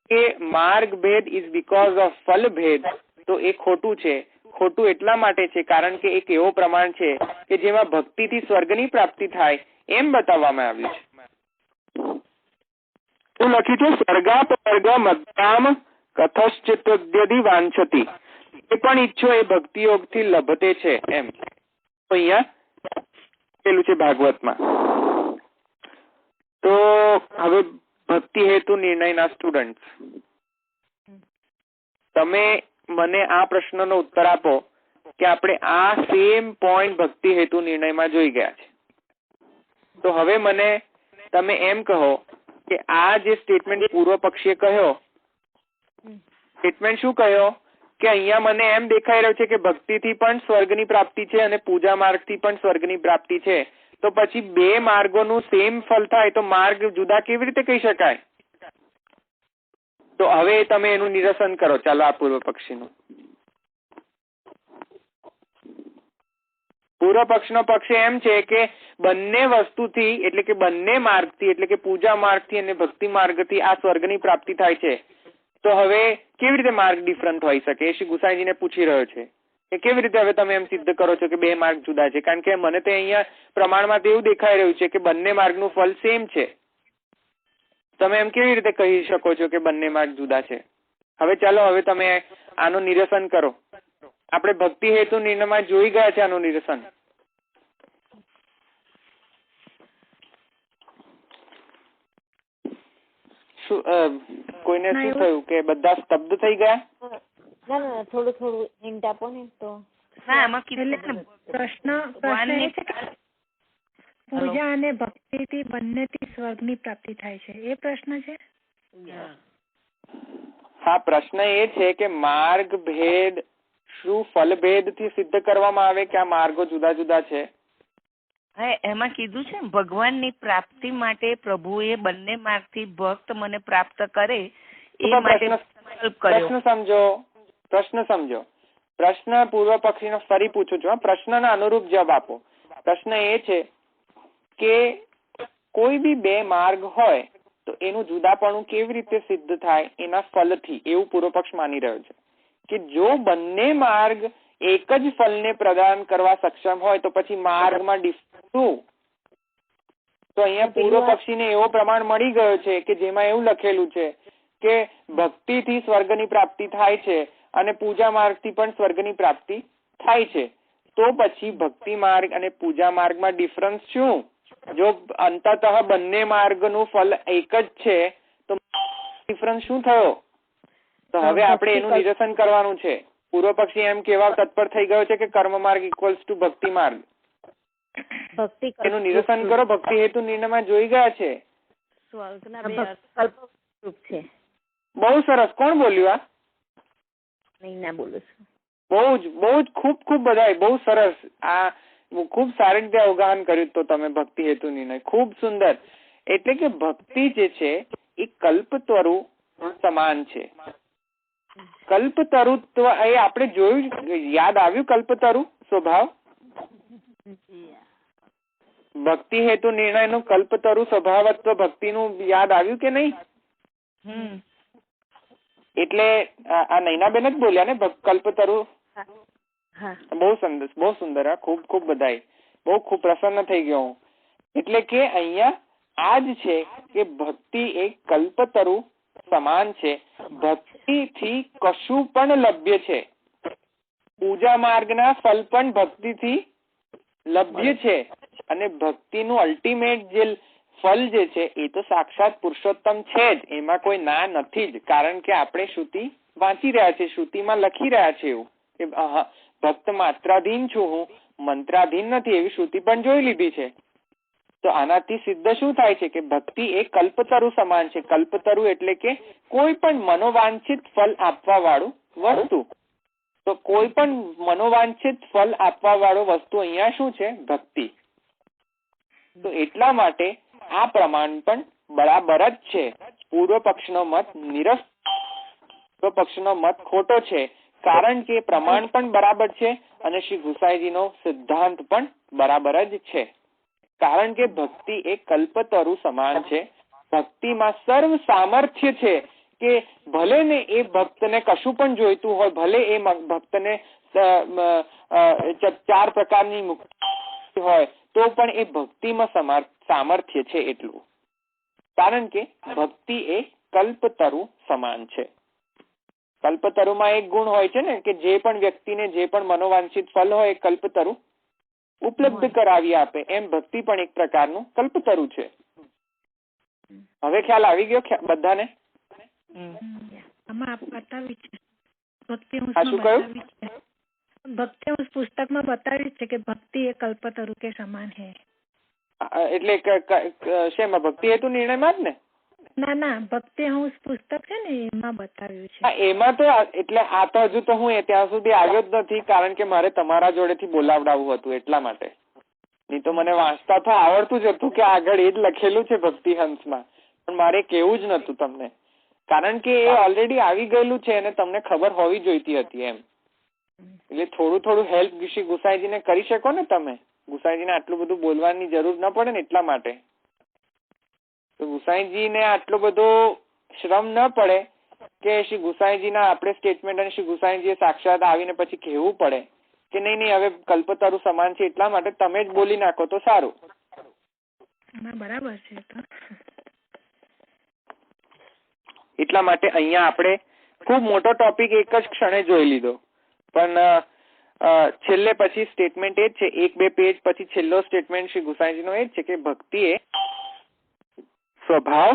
કે માર્ગ ભેદ ઇઝ બીકોઝ ઓફ ફલ ભેદ, તો એ ખોટું છે. ખોટું એટલા માટે છે કારણ કે એક એવો પ્રમાણ છે કે જેમાં ભક્તિથી સ્વર્ગની પ્રાપ્તિ થાય એમ બતાવવામાં આવ્યું છે. શું લખ્યું છે? સ્વર્ગાપવર્ગ મદ્યામ કથશ્ચિત્યદિ વાંછતિ. એ પણ ઈચ્છો એ ભક્તિ યોગથી લભતે છે એમ અહીંયા પેલું છે ભાગવતમાં. તો હવે ભક્તિ હેતુ નિર્ણયના સ્ટુડન્ટ, તમે મને આ પ્રશ્નનો ઉત્તર આપો કે આપણે આ સેમ પોઈન્ટ ભક્તિ હેતુ નિર્ણયમાં જોઈ ગયા છે. તો હવે મને તમે એમ કહો કે આ જે સ્ટેટમેન્ટ પૂર્વ પક્ષીએ કહ્યો, સ્ટેટમેન્ટ શું કહ્યો કે અહીંયા મને એમ દેખાઈ રહ્યું છે કે ભક્તિથી પણ સ્વર્ગની પ્રાપ્તિ છે અને પૂજા માર્ગથી પણ સ્વર્ગની પ્રાપ્તિ છે, તો પછી બે માર્ગોનું સેમ ફલ થાય તો માર્ગ જુદા કેવી રીતે કહી શકાય? તો હવે તમે એનું નિરસન કરો. ચાલો આ પૂર્વ પક્ષીનું. પૂર્વ પક્ષનો પક્ષ એમ છે કે બંને વસ્તુથી એટલે કે બંને માર્ગથી એટલે કે પૂજા માર્ગથી અને ભક્તિ માર્ગથી આ સ્વર્ગની પ્રાપ્તિ થાય છે. તો હવે કેવી રીતે માર્ગ ડિફરન્ટ હોઈ શકે? એ શ્રી ગુસાઈજીને પૂછી રહ્યો છે કે કેવી રીતે હવે તમે એમ સિદ્ધ કરો છો કે બે માર્ગ જુદા છે? કારણ કે મને તો અહીંયા પ્રમાણમાં તો એવું દેખાઈ રહ્યું છે કે બંને માર્ગનું ફળ સેમ છે. તમે એમ કેવી રીતે કહી શકો છો કે બંને માર્ગ જુદા છે? હવે ચાલો હવે તમે આનું નિરસન કરો. આપણે ભક્તિ હેતુ નિર્ણયમાં જોઈ ગયા છે આનું નિરસન. કોઈને શું થયું કે બધા સ્તબ્ધ થઈ ગયા? ના થોડું હિન્ટ આપો ને તો. ના એમાં પ્રશ્ન એ છે કે પૂજા અને ભક્તિથી બંનેથી સ્વર્ગની પ્રાપ્તિ થાય છે, એ પ્રશ્ન છે. હા, પ્રશ્ન એ છે કે માર્ગ ભેદ શું ફલભેદ થી સિદ્ધ કરવામાં આવે કે આ માર્ગો જુદા જુદા છે? હા, એમાં કીધું છે ભગવાનની પ્રાપ્તિ માટે પ્રભુએ બંને માર્ગથી ભક્ત મને પ્રાપ્ત કરે એ માટે પ્રશ્ન સમજો. પ્રશ્ન પૂર્વ પક્ષીનો ફરી પૂછું છું. પ્રશ્નના અનુરૂપ જવાબ આપો. પ્રશ્ન એ છે કે કોઈ બી બે માર્ગ હોય તો એનું જુદાપણું કેવી રીતે સિદ્ધ થાય? એના ફલથી, એવું પૂર્વ પક્ષ માની રહ્યો છે કે જો બંને માર્ગ એક જ ફલને પ્રદાન કરવા સક્ષમ હોય તો પછી માર્ગમાં શું? તો અહીંયા પૂર્વ પક્ષીને એવો પ્રમાણ મળી ગયો છે કે જેમાં એવું લખેલું છે કે ભક્તિથી સ્વર્ગની પ્રાપ્તિ થાય છે અને પૂજા માર્ગથી પણ સ્વર્ગની પ્રાપ્તિ થાય છે. તો પછી ભક્તિ માર્ગ અને પૂજા માર્ગમાં ડિફરન્સ શું? જો અંતતઃ બંને માર્ગનું ફલ એક જ છે તો ડિફરન્સ શું થયો? તો હવે આપણે એનું નિરસન કરવાનું છે. પૂર્વ પક્ષી એમ કહેવા તત્પર થઈ ગયો છે કે કર્મ માર્ગ ઇક્વલ્સ ટુ ભક્તિ માર્ગ. એનું નિરસન કરો. ભક્તિ હેતુ નિર્ણયમાં જોઈ ગયા છે. બહુ સરસ. કોણ બોલ્યું આ? બહુ જ ખૂબ બધા બહુ સરસ. આ ખૂબ સારી રીતે અવગાહન કર્યું તો તમે ભક્તિ હેતુ નિર્ણય. ખૂબ સુંદર. એટલે કે ભક્તિ જે છે એ કલ્પતરુ સમાન છે. કલ્પતરુત્વ એ આપણે જોયું, યાદ આવ્યું કલ્પતરુ સ્વભાવ? ભક્તિ હેતુ નિર્ણય નું કલ્પતરુ સ્વભાવત્વ ભક્તિનું યાદ આવ્યું કે નહીં? એટલે આ નૈનાબેન જ બોલ્યા ને કલ્પતરુ? બહુ સુંદર. ખૂબ બધાઈ. બહુ ખૂબ પ્રસન્ન થઈ ગયો હું. એટલે કે અહીંયા આ જ છે કે ભક્તિ એ કલ્પતરુ સમાન છે. ભક્તિથી કશું પણ લભ્ય છે. પૂજા માર્ગના ફલ પણ ભક્તિથી લભ્ય છે અને ભક્તિનું અલ્ટિમેટ જે ફલ જે છે એ તો સાક્ષાત પુરુષોત્તમ છે જ. એમાં કોઈ ના નથી જ. કારણ કે આપણે શ્રુતિ વાંચી રહ્યા છે, શ્રુતિમાં લખી રહ્યા છે એવું કે ભક્ત માત્રાધીન છું હું, મંત્રાધીન નથી, એવી શ્રુતિ પણ જોઈ લીધી છે. તો આનાથી સિદ્ધ શું થાય છે કે ભક્તિ એ કલ્પતરુ સમાન છે. કલ્પતરુ એટલે કે કોઈ પણ મનોવાંછિત ફલ આપવા વાળું વસ્તુ. તો કોઈ પણ મનોવાંછિત ફલ આપવા વાળો વસ્તુ અહીંયા શું છે? ભક્તિ. તો એટલા માટે આ પ્રમાણ પણ બરાબર જ છે. પૂર્વ પક્ષનો મત પૂર્વ પક્ષનો મત ખોટો છે. કારણ કે પ્રમાણ પણ બરાબર છે અને શ્રી ગુસાઈજીનો સિદ્ધાંત પણ બરાબર જ છે. કારણ કે ભક્તિ એ કલ્પતરુ સમાન છે. ભક્તિમાં સર્વ સામર્થ્ય છે કે ભલે ને એ ભક્તને કશું પણ જોઈતું હોય, ભલે એ ભક્તને 4 પ્રકારની મુક્તિ હોય તો પણ એ ભક્તિમાં સામર્થ્ય છે એટલું. કારણ કે ભક્તિ એ કલ્પતરુ સમાન છે. કલ્પતરુમાં એક ગુણ હોય છે ને કે જે પણ વ્યક્તિને જે પણ મનોવાંછિત ફલ હોય એ કલ્પતરુ ઉપલબ્ધ કરાવી આપે. એમ ભક્તિ પણ એક પ્રકારનું કલ્પતરુ છે. હવે ખ્યાલ આવી ગયો બધાને? ભક્તિ પુસ્તકમાં બતાવ્યું છે કે ભક્તિ એ કલ્પતરુ કે સમાન હે. એટલે શેમાં? ભક્તિ હેતુ નિર્ણયમાં જ ને? ના, ભક્તિ પુસ્તક છે ને એમાં બતાવ્યું છે. એમાં તો એટલે આ તો હજુ તો હું ત્યાં સુધી આવ્યો જ નથી કારણ કે મારે તમારા જોડેથી બોલાવડાવવું હતું એટલા માટે. નહીં તો મને વાંચતા તો આવડતું જ હતું કે આગળ એ જ લખેલું છે ભક્તિ હંસમાં, પણ મારે કેવું જ નતું તમને કારણ કે એ ઓલરેડી આવી ગયેલું છે અને તમને ખબર હોવી જોઈતી હતી એમ. એટલે થોડું થોડું હેલ્પ શ્રી ગુસાઈજીને કરી શકો ને તમે. ગુસાઈજીને આટલું બધું બોલવાની જરૂર ન પડે ને એટલા માટે. તો ગુસાઈજીને આટલો બધો શ્રમ ન પડે કે શ્રી ગુસાઈજીના આપણે સ્ટેટમેન્ટ અને શ્રી ગુસાઈજીએ સાક્ષાત આવીને પછી કહેવું પડે કે નહીં હવે કલ્પતરુ સમાન છે એટલા માટે તમે જ બોલી નાખો તો સારું. બરાબર છે. એટલા માટે અહીંયા આપણે ખૂબ મોટો ટોપિક એક જ ક્ષણે જોઈ લીધો, પણ છેલ્લે પછી સ્ટેટમેન્ટ એ જ છે, 1-2 પેજ પછી છેલ્લો સ્ટેટમેન્ટ શ્રી ગુસાઈજીનો એ જ છે કે ભક્તિ એ સ્વભાવ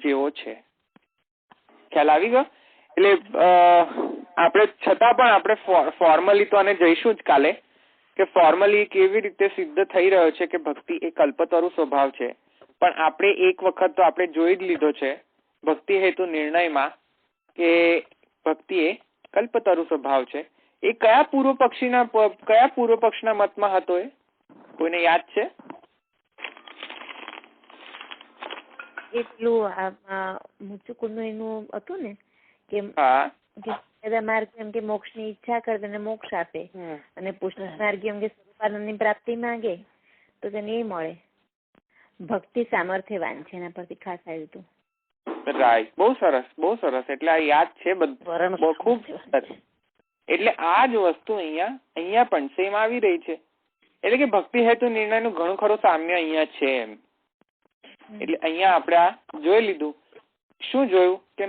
જેવો છે. ખ્યાલ આવી ગયો? એટલે આપણે છતાં પણ આપણે ફોર્મલી તો આને જઈશું જ કાલે કે ફોર્મલી કેવી રીતે સિદ્ધ થઈ રહ્યો છે કે ભક્તિ એ કલ્પતરુ સ્વભાવ છે. પણ આપણે એક વખત તો આપણે જોઈ જ લીધો છે ભક્તિ હેતુ નિર્ણયમાં કે ભક્તિ એ કલ્પતરુ સ્વભાવ છે. એ કયા પૂર્વ પક્ષના મતમાં હતો? એ કોઈને યાદ છે? એટલું મુચુકુંડનું એનું હતું ને કે માર્ગ એમ કે મોક્ષની ઈચ્છા કરે તેને મોક્ષ આપે, અને પુરુષ માર્ગ એમ કે સ્વરૂપાનંદની પ્રાપ્તિ માંગે તો તેને એ મળે. ભક્તિ સામર્થ્યવાન છે, એના પરથી ખાસ આવ્યું હતું. રાઈટ, બહુ સરસ, બહુ સરસ. એટલે આ યાદ છે બધું, ખૂબ સરસ. એટલે આ જ વસ્તુ અહીંયા પણ સેમ આવી રહી છે. એટલે કે ભક્તિ હેતુ નિર્ણયનું ઘણું ખરું સામ્ય અહીંયા છે એમ. એટલે અહીંયા આપણે આ જોઈ લીધું. શું જોયું કે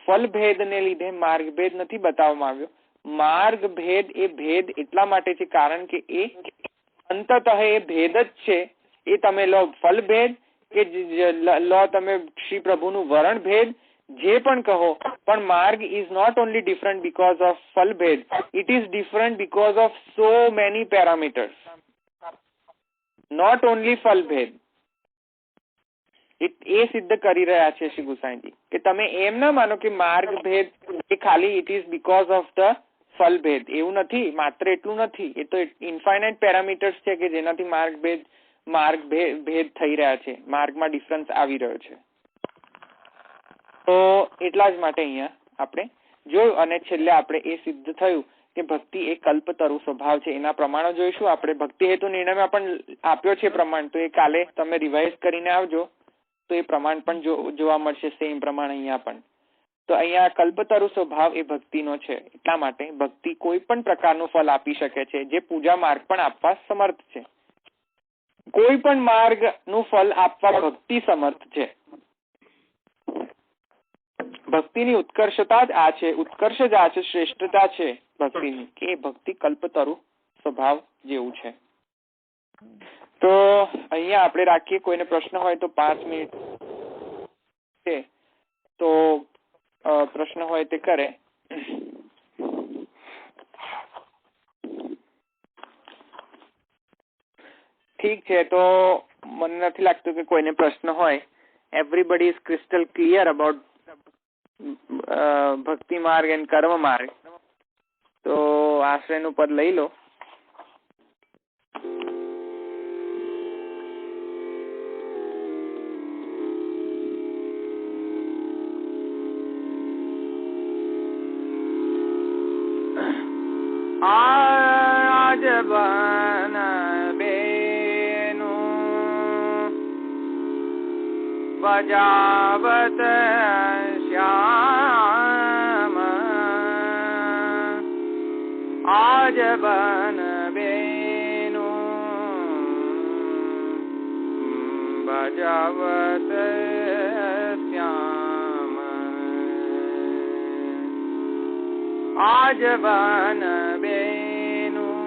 ફલભેદ ને લીધે માર્ગભેદ નથી બતાવવામાં આવ્યો. માર્ગભેદ એ ભેદ એટલા માટે છે કારણ કે એ અંતતઃ એ ભેદ જ છે. એ તમે લો ફલભેદ કે લો તમે શ્રી પ્રભુનું વરણ ભેદ, જે પણ કહો, પણ માર્ગ is not only different because of ફલભેદ, it is different because of so many parameters, not only ફલભેદ. એ સિદ્ધ કરી રહ્યા છે શ્રી ગુસાઈજી કે તમે એમ ના માનો કે માર્ગ ભેદ એ ખાલી it is because of the ફલ ભેદ. એવું નથી, માત્ર એટલું નથી. એ તો ઇન્ફાઇનાઇટ પેરામીટર્સ છે કે જેનાથી માર્ગ ભેદ થઈ રહ્યા છે, માર્ગમાં ડિફરન્સ આવી રહ્યો છે. તો એટલા જ માટે અહીંયા આપણે જોયું અને છેલ્લે આપણે એ સિદ્ધ થયું કે ભક્તિ એ કલ્પતરુ સ્વભાવ છે. એના પ્રમાણો જોઈશું આપણે. ભક્તિ હેતુ નિર્ણયમાં પણ આપ્યો છે પ્રમાણ, તો એ કાલે તમે રિવાઇઝ કરીને આવજો તો એ પ્રમાણ પણ જોવા મળશે, સેમ પ્રમાણ અહીંયા પણ. તો અહીંયા કલ્પતરુ સ્વભાવ એ ભક્તિનો છે. એટલા માટે ભક્તિ કોઈ પણ પ્રકારનું ફલ આપી શકે છે, જે પૂજા માર્ગ પણ આપવા સમર્થ છે. કોઈ પણ માર્ગનું ફલ આપવા ભક્તિ સમર્થ છે. ભક્તિની ઉત્કર્ષતા જ આ છે, ઉત્કર્ષ જ આ છે, શ્રેષ્ઠતા છે ભક્તિની, કે ભક્તિ કલ્પતરુ સ્વભાવ જેવું છે. તો અહીંયા આપણે રાખીએ. કોઈને પ્રશ્ન હોય તો 5 મિનિટ છે, તો પ્રશ્ન હોય તે કરે. ઠીક છે, તો મને નથી લાગતું કે કોઈને પ્રશ્ન હોય. Everybody is crystal clear about ભક્તિ માર્ગ એન્ડ કર્મ માર્ગ. તો આશ્રયનું પદ લઈ લો. આજ બન બેનું બજાવત શ્યામ, આજ બન બેનું બજાવત શ્યામ, આજ બન બેનું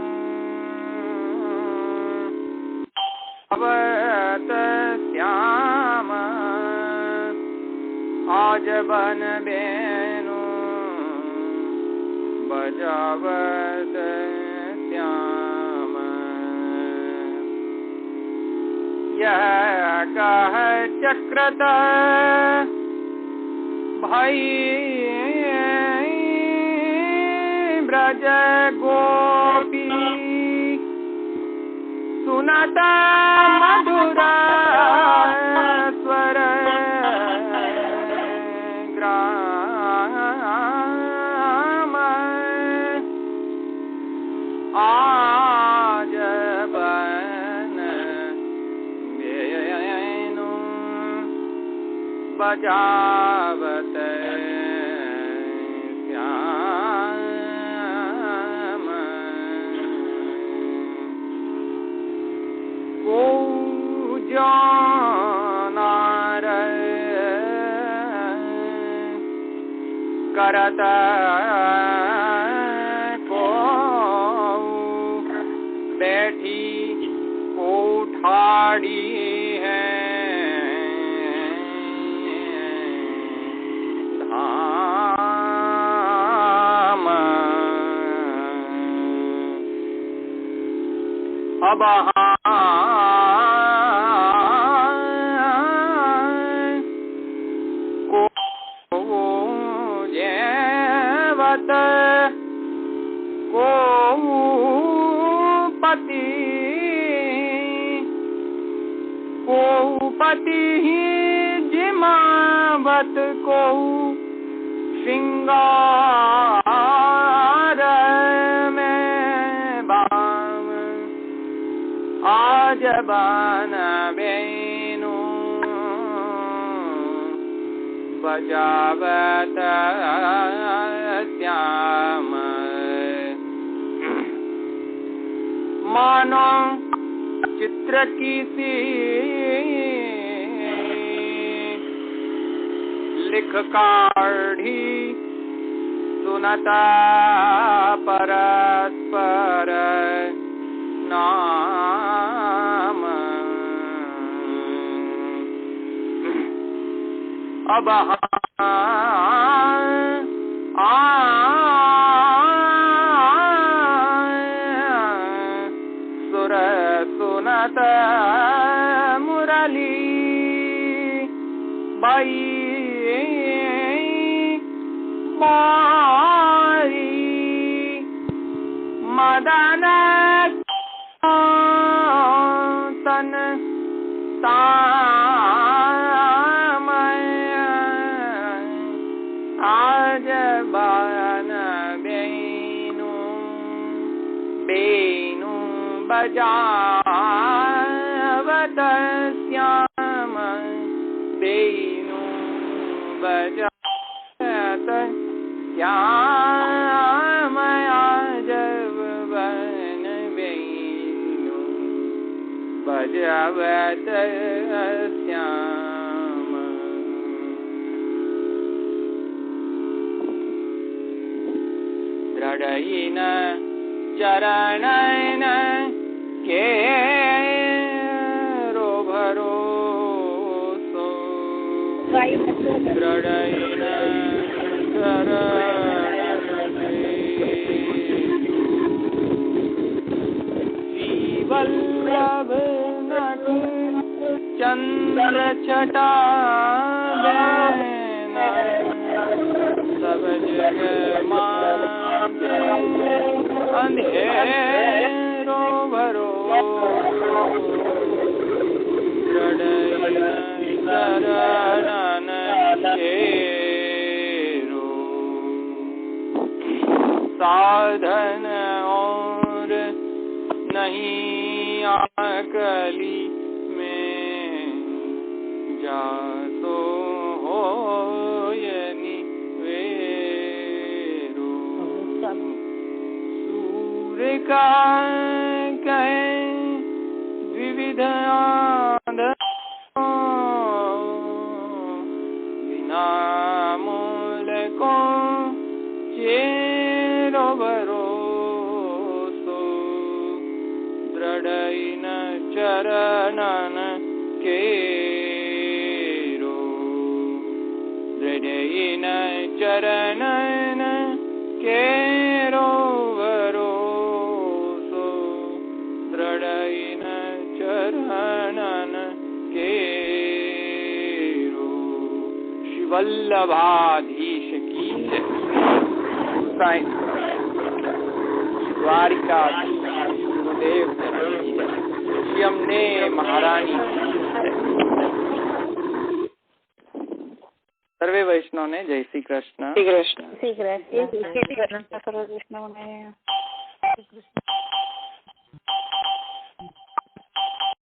શ્યામ, આજ બન બેનું બજાવત શ્યામ. યહ કહ ચક્રત ભાઈ ब्रज गोपी सुनता मधुर स्वर ग्राम जावत श्याम को जानार करत को बैठी कोठाड़ी है धाम अब को पति जिमावत को श्रृंगार में बाम आज बान बेनु बजावत श्याम मानो चित्र की सी लिख काढ़ी सुनता परस्पर नाम अब सुर सुनत मुरली बाई मारी मदन तन तामय आज बान बेनु बेनु बजावत श्याम बेनु बजावत श्याम आज बन बेनु बजावत श्याम दृढ़यिन चरणन के रो भरोसो दृढ़यिन वल्लभ नट चंद्र छटा सब जग अंधेरो भरो शरण केरो साधन और नहीं आकली में जा तो हो सूर्य का कहे विविध बिना मूल को चेरो भरोसो दृढ़ चरणन केरो दृढ़ चरणन केरो भरोसो दृढ़ चरणन केरो शिवल्लभाधीश की द्वारिका गुरुदेव यमने महारानी सर्वे वैष्णव ने जय श्री कृष्ण। श्री कृष्ण।